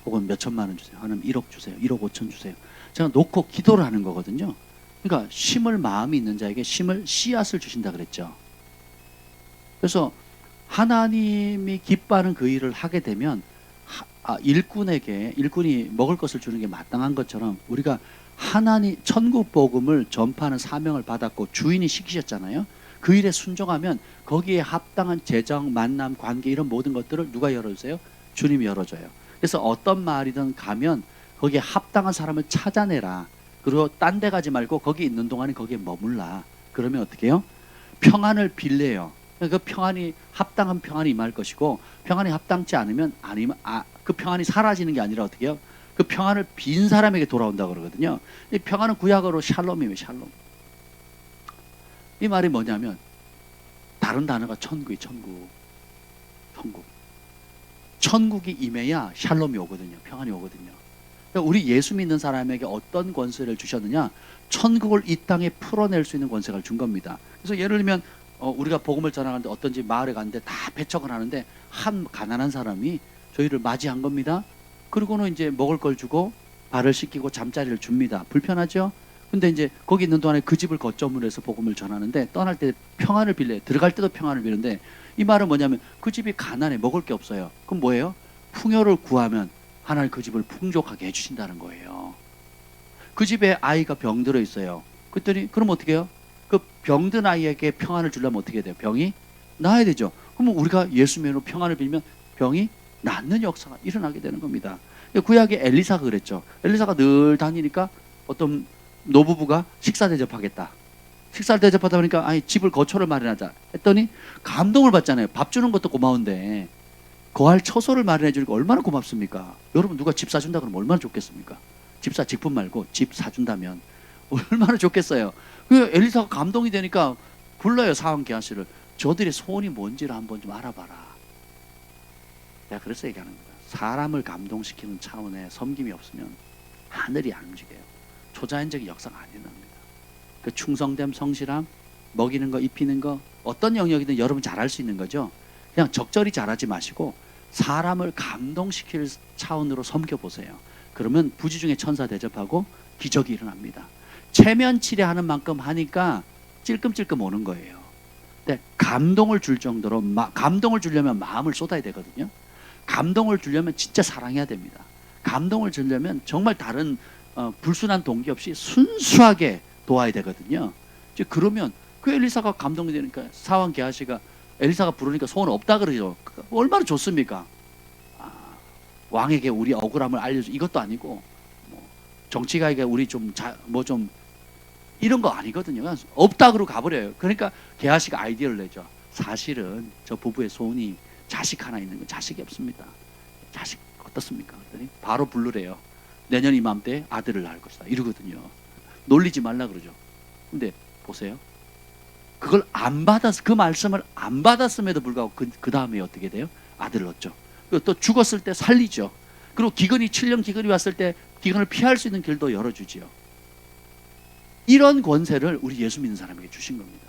[SPEAKER 3] 혹은 몇 천만 원 주세요. 하나님 1억 주세요. 1억 5천 주세요. 제가 놓고 기도를 하는 거거든요. 그러니까 심을 마음이 있는 자에게 심을 씨앗을 주신다 그랬죠. 그래서 하나님이 기뻐하는 그 일을 하게 되면 일꾼이 먹을 것을 주는 게 마땅한 것처럼 우리가 하나님 천국 복음을 전파하는 사명을 받았고 주인이 시키셨잖아요. 그 일에 순종하면 거기에 합당한 재정, 만남, 관계 이런 모든 것들을 누가 열어주세요? 주님이 열어줘요. 그래서 어떤 마을이든 가면 거기에 합당한 사람을 찾아내라. 그리고 딴 데 가지 말고 거기 있는 동안에 거기에 머물라. 그러면 어떻게 해요? 평안을 빌래요. 그 평안이 합당한 평안이 임할 것이고 평안이 합당치 않으면 그 평안이 사라지는 게 아니라 어떻게 해요? 그 평안을 빈 사람에게 돌아온다 그러거든요. 이 평안은 구약어로 샬롬이에요. 샬롬. 이 말이 뭐냐면 다른 단어가 천국이 천국. 천국이 임해야 샬롬이 오거든요. 평안이 오거든요. 그러니까 우리 예수 믿는 사람에게 어떤 권세를 주셨느냐? 천국을 이 땅에 풀어낼 수 있는 권세를 준 겁니다. 그래서 예를 들면 우리가 복음을 전하는데 어떤 집 마을에 갔는데 다 배척을 하는데 한 가난한 사람이 저희를 맞이한 겁니다. 그리고는 이제 먹을 걸 주고 발을 씻기고 잠자리를 줍니다. 불편하죠? 근데 이제 거기 있는 동안에 그 집을 거점으로 해서 복음을 전하는데 떠날 때 평안을 빌려요. 들어갈 때도 평안을 비는데 이 말은 뭐냐면 그 집이 가난해 먹을 게 없어요. 그럼 뭐예요? 풍요를 구하면 하나님 그 집을 풍족하게 해주신다는 거예요. 그 집에 아이가 병들어 있어요. 그랬더니 그럼 어떻게 해요? 그 병든 아이에게 평안을 주려면 어떻게 돼요? 병이 나아야 되죠. 그러면 우리가 예수 믿음으로 평안을 빌면 병이 낫는 역사가 일어나게 되는 겁니다. 구약에 엘리사가 그랬죠. 엘리사가 늘 다니니까 어떤 노부부가 식사 대접하겠다. 식사를 대접하다 보니까 아니 집을 거처를 마련하자 했더니 감동을 받잖아요. 밥 주는 것도 고마운데 거할 처소를 마련해 주니까 얼마나 고맙습니까? 여러분 누가 집 사준다 그러면 얼마나 좋겠습니까? 집사 직분 말고 집 사준다면 얼마나 좋겠어요. 그 엘리사가 감동이 되니까 불러요 사원 게하시를. 저들의 소원이 뭔지를 한번 좀 알아봐라. 내가 그래서 얘기하는 겁니다. 사람을 감동시키는 차원의 섬김이 없으면 하늘이 안 움직여요. 초자연적인 역사가 안 일어납니다. 그 충성됨, 성실함, 먹이는 거, 입히는 거 어떤 영역이든 여러분 잘할 수 있는 거죠. 그냥 적절히 잘하지 마시고 사람을 감동시킬 차원으로 섬겨보세요. 그러면 부지중에 천사 대접하고 기적이 일어납니다. 체면 치레하는 만큼 하니까 찔끔찔끔 오는 거예요. 근데 감동을 줄 정도로 감동을 주려면 마음을 쏟아야 되거든요. 감동을 주려면 진짜 사랑해야 됩니다. 감동을 주려면 정말 다른 불순한 동기 없이 순수하게 도와야 되거든요. 이제 그러면 그 엘리사가 감동이 되니까 사원 게하시가 엘리사가 부르니까 소원 없다 그러죠. 얼마나 좋습니까? 왕에게 우리 억울함을 알려줘 이것도 아니고 뭐 정치가에게 우리 좀 이런 거 아니거든요. 그냥 없다 그러고 가버려요. 그러니까 게하시가 아이디어를 내죠. 사실은 저 부부의 소원이 자식 하나 있는 건 자식이 없습니다. 자식 어떻습니까? 그랬더니 바로 부르래요. 내년 이맘때 아들을 낳을 것이다. 이러거든요. 놀리지 말라 그러죠. 근데 보세요. 그걸 안 받아서 그 말씀을 안 받았음에도 불구하고 그 다음에 어떻게 돼요? 아들을 얻죠. 그리고 또 죽었을 때 살리죠. 그리고 기근이 7년 기근이 왔을 때 기근을 피할 수 있는 길도 열어주지요. 이런 권세를 우리 예수 믿는 사람에게 주신 겁니다.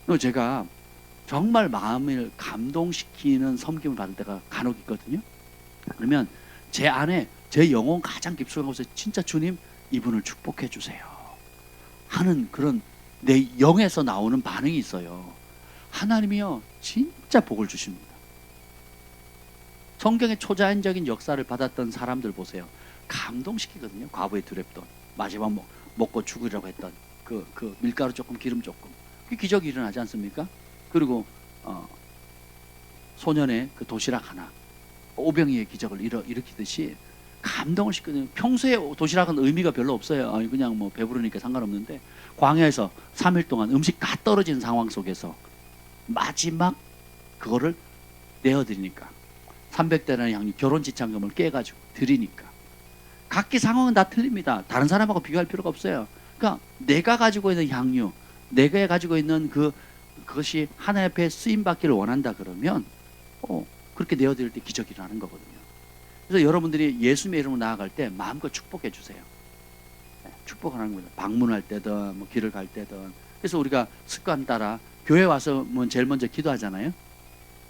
[SPEAKER 3] 그리고 제가 정말 마음을 감동시키는 섬김을 받을 때가 간혹 있거든요. 그러면 제 안에 제 영혼 가장 깊숙한 곳에 진짜 주님 이분을 축복해 주세요 하는 그런 내 영에서 나오는 반응이 있어요. 하나님이요 진짜 복을 주십니다. 성경의 초자연적인 역사를 받았던 사람들 보세요. 감동시키거든요. 과부의 두렙돈 마지막 먹고 죽으려고 했던 그 밀가루 조금 기름 조금 그 기적이 일어나지 않습니까? 그리고 소년의 그 도시락 하나 오병이의 기적을 일으키듯이 감동을 시키거든요. 평소에 도시락은 의미가 별로 없어요. 그냥 뭐 배부르니까 상관없는데 광야에서 3일 동안 음식 다 떨어지는 상황 속에서 마지막 그거를 내어드리니까 300대라는 향유 결혼 지참금을 깨가지고 드리니까 각기 상황은 다 틀립니다. 다른 사람하고 비교할 필요가 없어요. 그러니까 내가 가지고 있는 향유, 내가 가지고 있는 그것이 하나님 앞에 쓰임받기를 원한다 그러면 그렇게 내어드릴 때 기적이 일어나는 거거든요. 그래서 여러분들이 예수님의 이름으로 나아갈 때 마음껏 축복해 주세요. 축복하는 거죠. 방문할 때든 뭐 길을 갈 때든. 그래서 우리가 습관 따라 교회 와서 제일 먼저 기도하잖아요.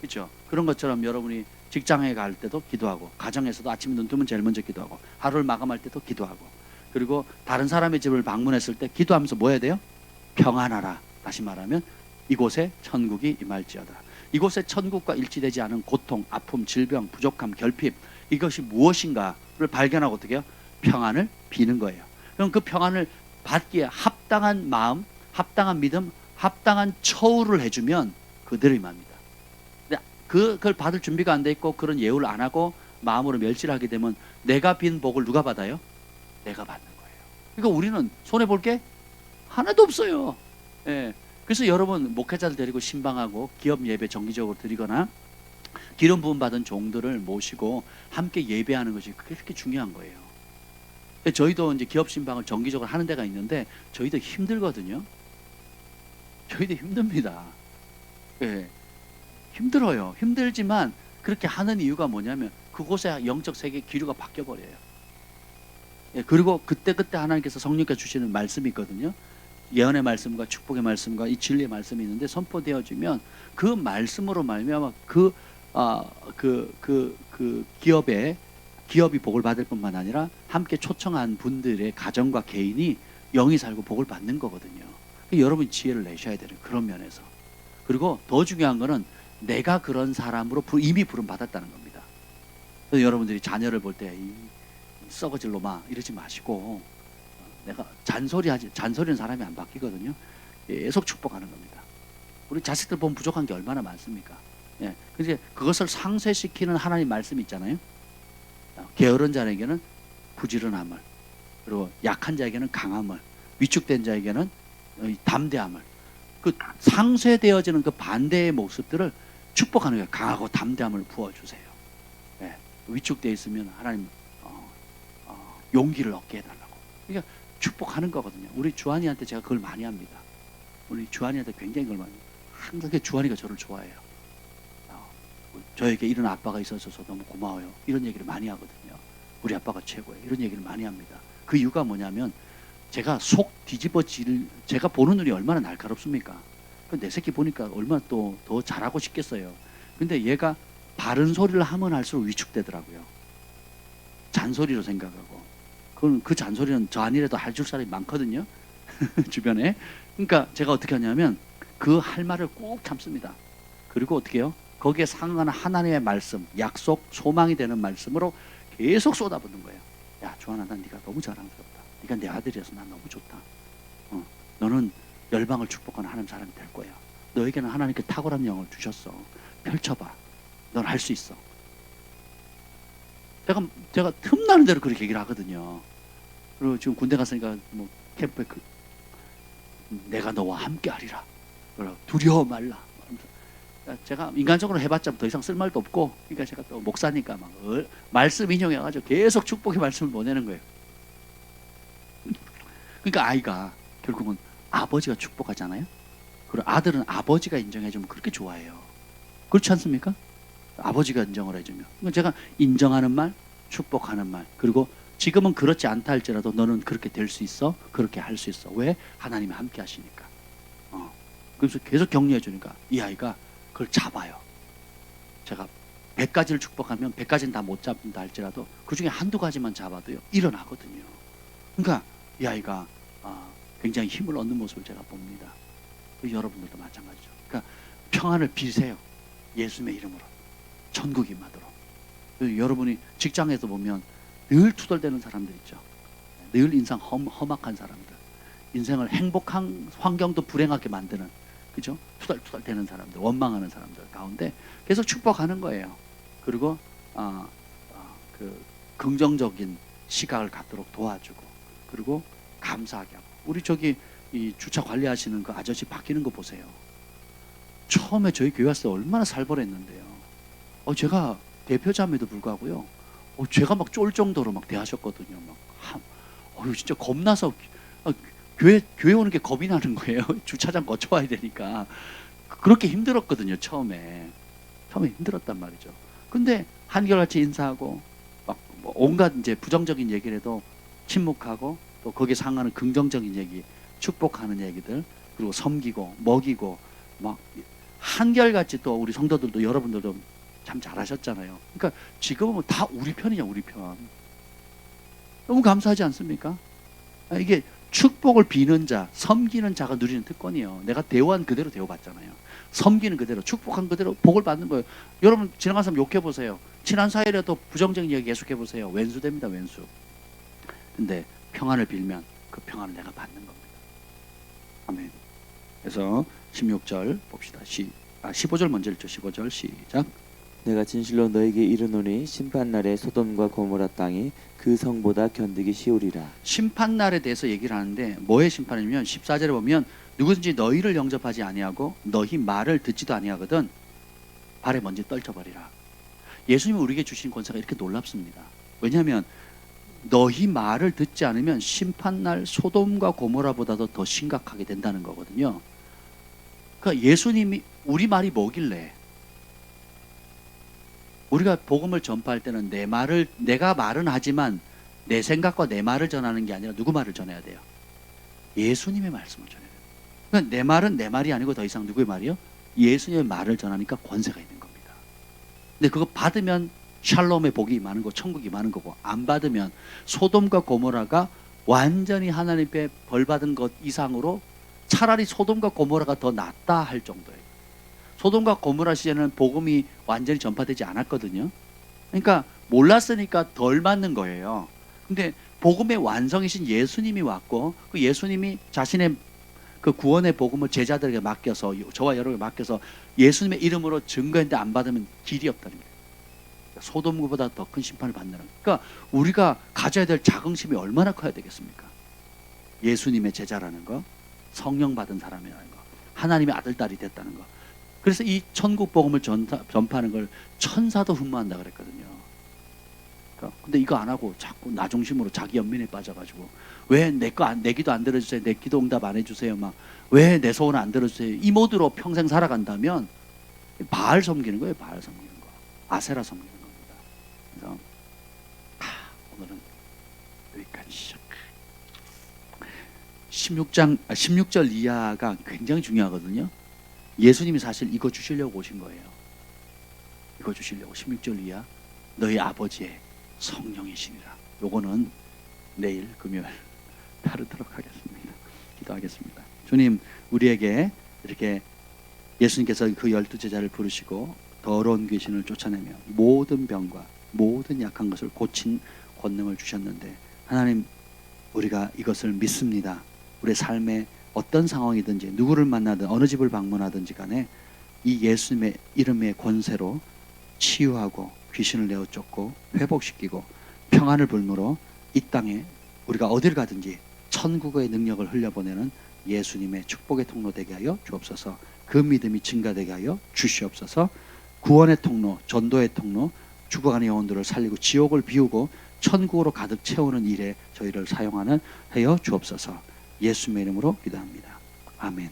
[SPEAKER 3] 그렇죠? 그런 것처럼 여러분이 직장에 갈 때도 기도하고 가정에서도 아침 눈 뜨면 제일 먼저 기도하고 하루를 마감할 때도 기도하고 그리고 다른 사람의 집을 방문했을 때 기도하면서 뭐 해야 돼요? 평안하라. 다시 말하면 이곳에 천국이 임할지어다. 이곳에 천국과 일치되지 않은 고통, 아픔, 질병, 부족함, 결핍 이것이 무엇인가를 발견하고 어떻게 해요? 평안을 비는 거예요. 그럼 그 평안을 받기에 합당한 마음, 합당한 믿음, 합당한 처우를 해주면 그대로 임합니다. 그걸 받을 준비가 안 돼 있고 그런 예우를 안 하고 마음으로 멸시를 하게 되면 내가 빈 복을 누가 받아요? 내가 받는 거예요. 그러니까 우리는 손해 볼 게 하나도 없어요. 예. 그래서 여러분 목회자들 데리고 신방하고 기업 예배 정기적으로 드리거나 기름 부음 받은 종들을 모시고 함께 예배하는 것이 그렇게 중요한 거예요. 저희도 이제 기업 신방을 정기적으로 하는 데가 있는데 저희도 힘들거든요. 저희도 힘듭니다. 예. 힘들어요. 힘들지만 그렇게 하는 이유가 뭐냐면 그곳의 영적 세계 기류가 바뀌어 버려요. 예, 그리고 그때그때 하나님께서 성령께서 주시는 말씀이 있거든요. 예언의 말씀과 축복의 말씀과 이 진리의 말씀이 있는데 선포되어지면 그 말씀으로 말미암아 기업이 복을 받을 뿐만 아니라 함께 초청한 분들의 가정과 개인이 영이 살고 복을 받는 거거든요. 여러분이 지혜를 내셔야 되는 그런 면에서. 그리고 더 중요한 거는 내가 그런 사람으로 이미 부름 받았다는 겁니다. 그래서 여러분들이 자녀를 볼 때 썩어질 놈아 이러지 마시고 내가 잔소리는 사람이 안 바뀌거든요. 계속 축복하는 겁니다. 우리 자식들 보면 부족한 게 얼마나 많습니까? 예. 근데 그것을 상쇄시키는 하나님 말씀이 있잖아요. 게으른 자에게는 부지런함을, 그리고 약한 자에게는 강함을, 위축된 자에게는 담대함을, 그 상쇄되어지는 그 반대의 모습들을 축복하는 거예요. 강하고 담대함을 부어주세요. 예. 위축되어 있으면 하나님 용기를 얻게 해달라고. 그러니까 축복하는 거거든요. 우리 주한이한테 제가 그걸 많이 합니다. 우리 주한이한테 굉장히 그걸 많이 합니다. 항상 주한이가 저를 좋아해요. 저에게 이런 아빠가 있어서 너무 고마워요. 이런 얘기를 많이 하거든요. 우리 아빠가 최고예요. 이런 얘기를 많이 합니다. 그 이유가 뭐냐면 제가 속 뒤집어질, 제가 보는 눈이 얼마나 날카롭습니까? 내 새끼 보니까 얼마나 또 더 잘하고 싶겠어요. 근데 얘가 바른 소리를 하면 할수록 위축되더라고요. 잔소리로 생각하고. 그 잔소리는 저 아니라도 할 줄 사람이 많거든요. 주변에. 그러니까 제가 어떻게 하냐면 그 할 말을 꼭 참습니다. 그리고 어떻게 해요? 거기에 상응하는 하나님의 말씀, 약속, 소망이 되는 말씀으로 계속 쏟아붓는 거예요. 야, 주한아, 난 네가 너무 자랑스럽다. 네가 내 아들이어서 난 너무 좋다. 너는 열방을 축복하는 하나님 사람이 될 거야. 너에게는 하나님께 탁월한 영을 주셨어. 펼쳐봐. 넌 할 수 있어. 제가 틈나는 대로 그렇게 얘기를 하거든요. 그리고 지금 군대 갔으니까 뭐 캠프에 내가 너와 함께 하리라. 두려워 말라. 제가 인간적으로 해봤자 더 이상 쓸 말도 없고, 그러니까 제가 또 목사니까 막 말씀 인용해가지고 계속 축복의 말씀을 보내는 거예요. 그러니까 아이가 결국은 아버지가 축복하잖아요. 그리고 아들은 아버지가 인정해주면 그렇게 좋아해요. 그렇지 않습니까? 아버지가 인정을 해주면. 그러니까 제가 인정하는 말, 축복하는 말, 그리고 지금은 그렇지 않다 할지라도 너는 그렇게 될 수 있어, 그렇게 할 수 있어. 왜? 하나님이 함께 하시니까. 그래서 계속 격려해 주니까 이 아이가 그걸 잡아요. 제가 100가지를 축복하면 100가지는 다 못 잡는다 할지라도 그 중에 한두 가지만 잡아도요, 일어나거든요. 그러니까 이 아이가 굉장히 힘을 얻는 모습을 제가 봅니다. 여러분들도 마찬가지죠. 그러니까 평안을 비세요. 예수님의 이름으로. 천국이 임하도록. 여러분이 직장에서 보면 늘 투덜대는 사람들 있죠. 늘 인상 험악한 사람들. 인생을 행복한 환경도 불행하게 만드는, 그죠? 투덜투덜대는 사람들, 원망하는 사람들 가운데 계속 축복하는 거예요. 그리고 그 긍정적인 시각을 갖도록 도와주고, 그리고 감사하게 하고. 우리 저기 이 주차 관리하시는 그 아저씨 바뀌는 거 보세요. 처음에 저희 교회 왔을 때 얼마나 살벌했는데요. 제가 대표자임에도 불구하고요, 제가 막 쫄 정도로 막 대하셨거든요. 진짜 겁나서 교회 오는 게 겁이 나는 거예요. 주차장 거쳐와야 되니까. 그렇게 힘들었거든요. 처음에 힘들었단 말이죠. 근데 한결같이 인사하고 막 온갖 이제 부정적인 얘기를 해도 침묵하고, 또 거기에 상하는 긍정적인 얘기, 축복하는 얘기들, 그리고 섬기고 먹이고 막 한결같이, 또 우리 성도들도 여러분들도 참 잘하셨잖아요. 그러니까 지금은 다 우리 편이냐, 우리 편. 너무 감사하지 않습니까? 이게 축복을 비는 자, 섬기는 자가 누리는 특권이에요. 내가 대우한 그대로 대우받잖아요. 섬기는 그대로, 축복한 그대로 복을 받는 거예요. 여러분 지나간 사람 욕해보세요. 친한 사이라도 부정적인 얘기 계속해보세요. 왼수 됩니다, 왼수. 근데 평안을 빌면 그 평안을 내가 받는 겁니다. 아멘. 그래서 16절 봅시다. 15절 먼저 읽죠. 15절 시작.
[SPEAKER 2] 내가 진실로 너에게 이르노니 심판날에 소돔과 고모라 땅이 그 성보다 견디기 쉬우리라.
[SPEAKER 3] 심판날에 대해서 얘기를 하는데 뭐의 심판이냐면 14절에 보면 누구든지 너희를 영접하지 아니하고 너희 말을 듣지도 아니하거든 발에 먼지 떨쳐버리라. 예수님이 우리에게 주신 권세가 이렇게 놀랍습니다. 왜냐하면 너희 말을 듣지 않으면 심판날 소돔과 고모라보다도 더 심각하게 된다는 거거든요. 그러니까 예수님이, 우리 말이 뭐길래, 우리가 복음을 전파할 때는 내가 말은 하지만 내 생각과 내 말을 전하는 게 아니라 누구 말을 전해야 돼요? 예수님의 말씀을 전해야 돼요. 그러니까 내 말은 내 말이 아니고 더 이상 누구의 말이요? 예수님의 말을 전하니까 권세가 있는 겁니다. 근데 그거 받으면 샬롬의 복이 많은 거, 천국이 많은 거고, 안 받으면 소돔과 고모라가 완전히 하나님께 벌 받은 것 이상으로 차라리 소돔과 고모라가 더 낫다 할 정도예요. 소돔과 고모라 시대는 복음이 완전히 전파되지 않았거든요. 그러니까 몰랐으니까 덜 맞는 거예요. 근데 복음의 완성이신 예수님이 왔고, 그 예수님이 자신의 그 구원의 복음을 제자들에게 맡겨서 저와 여러분에게 맡겨서 예수님의 이름으로 증거했는데 안 받으면 길이 없다는 거예요. 소돔보다 더 큰 심판을 받는 거예요. 그러니까 우리가 가져야 될 자긍심이 얼마나 커야 되겠습니까? 예수님의 제자라는 거, 성령 받은 사람이라는 거, 하나님의 아들 딸이 됐다는 거. 그래서 이 천국 복음을 전파하는 걸 천사도 흠모한다 그랬거든요. 근데 이거 안 하고 자꾸 나 중심으로 자기 연민에 빠져가지고 왜 내 기도 안 들어주세요, 내 기도 응답 안 해주세요, 막 왜 내 소원 안 들어주세요, 이 모드로 평생 살아간다면 바알 섬기는 거예요. 바알 섬기는 거, 아세라 섬기는 겁니다. 그래서 오늘은 여기까지. 16절 이하가 굉장히 중요하거든요. 예수님이 사실 이거 주시려고 오신 거예요. 이거 주시려고 16절 이하 너희 아버지의 성령이시니라. 요거는 내일 금요일 다루도록 하겠습니다. 기도하겠습니다. 주님, 우리에게 이렇게 예수님께서 그 12제자를 부르시고 더러운 귀신을 쫓아내며 모든 병과 모든 약한 것을 고친 권능을 주셨는데, 하나님, 우리가 이것을 믿습니다. 우리의 삶에 어떤 상황이든지 누구를 만나든 어느 집을 방문하든지 간에 이 예수님의 이름의 권세로 치유하고 귀신을 내어 쫓고 회복시키고 평안을 불므로 이 땅에 우리가 어딜 가든지 천국의 능력을 흘려보내는 예수님의 축복의 통로 되게 하여 주옵소서. 그 믿음이 증가되게 하여 주시옵소서. 구원의 통로, 전도의 통로, 죽어가는 영혼들을 살리고 지옥을 비우고 천국으로 가득 채우는 일에 저희를 사용하는 하여 주옵소서. 예수님의 이름으로 기도합니다. 아멘.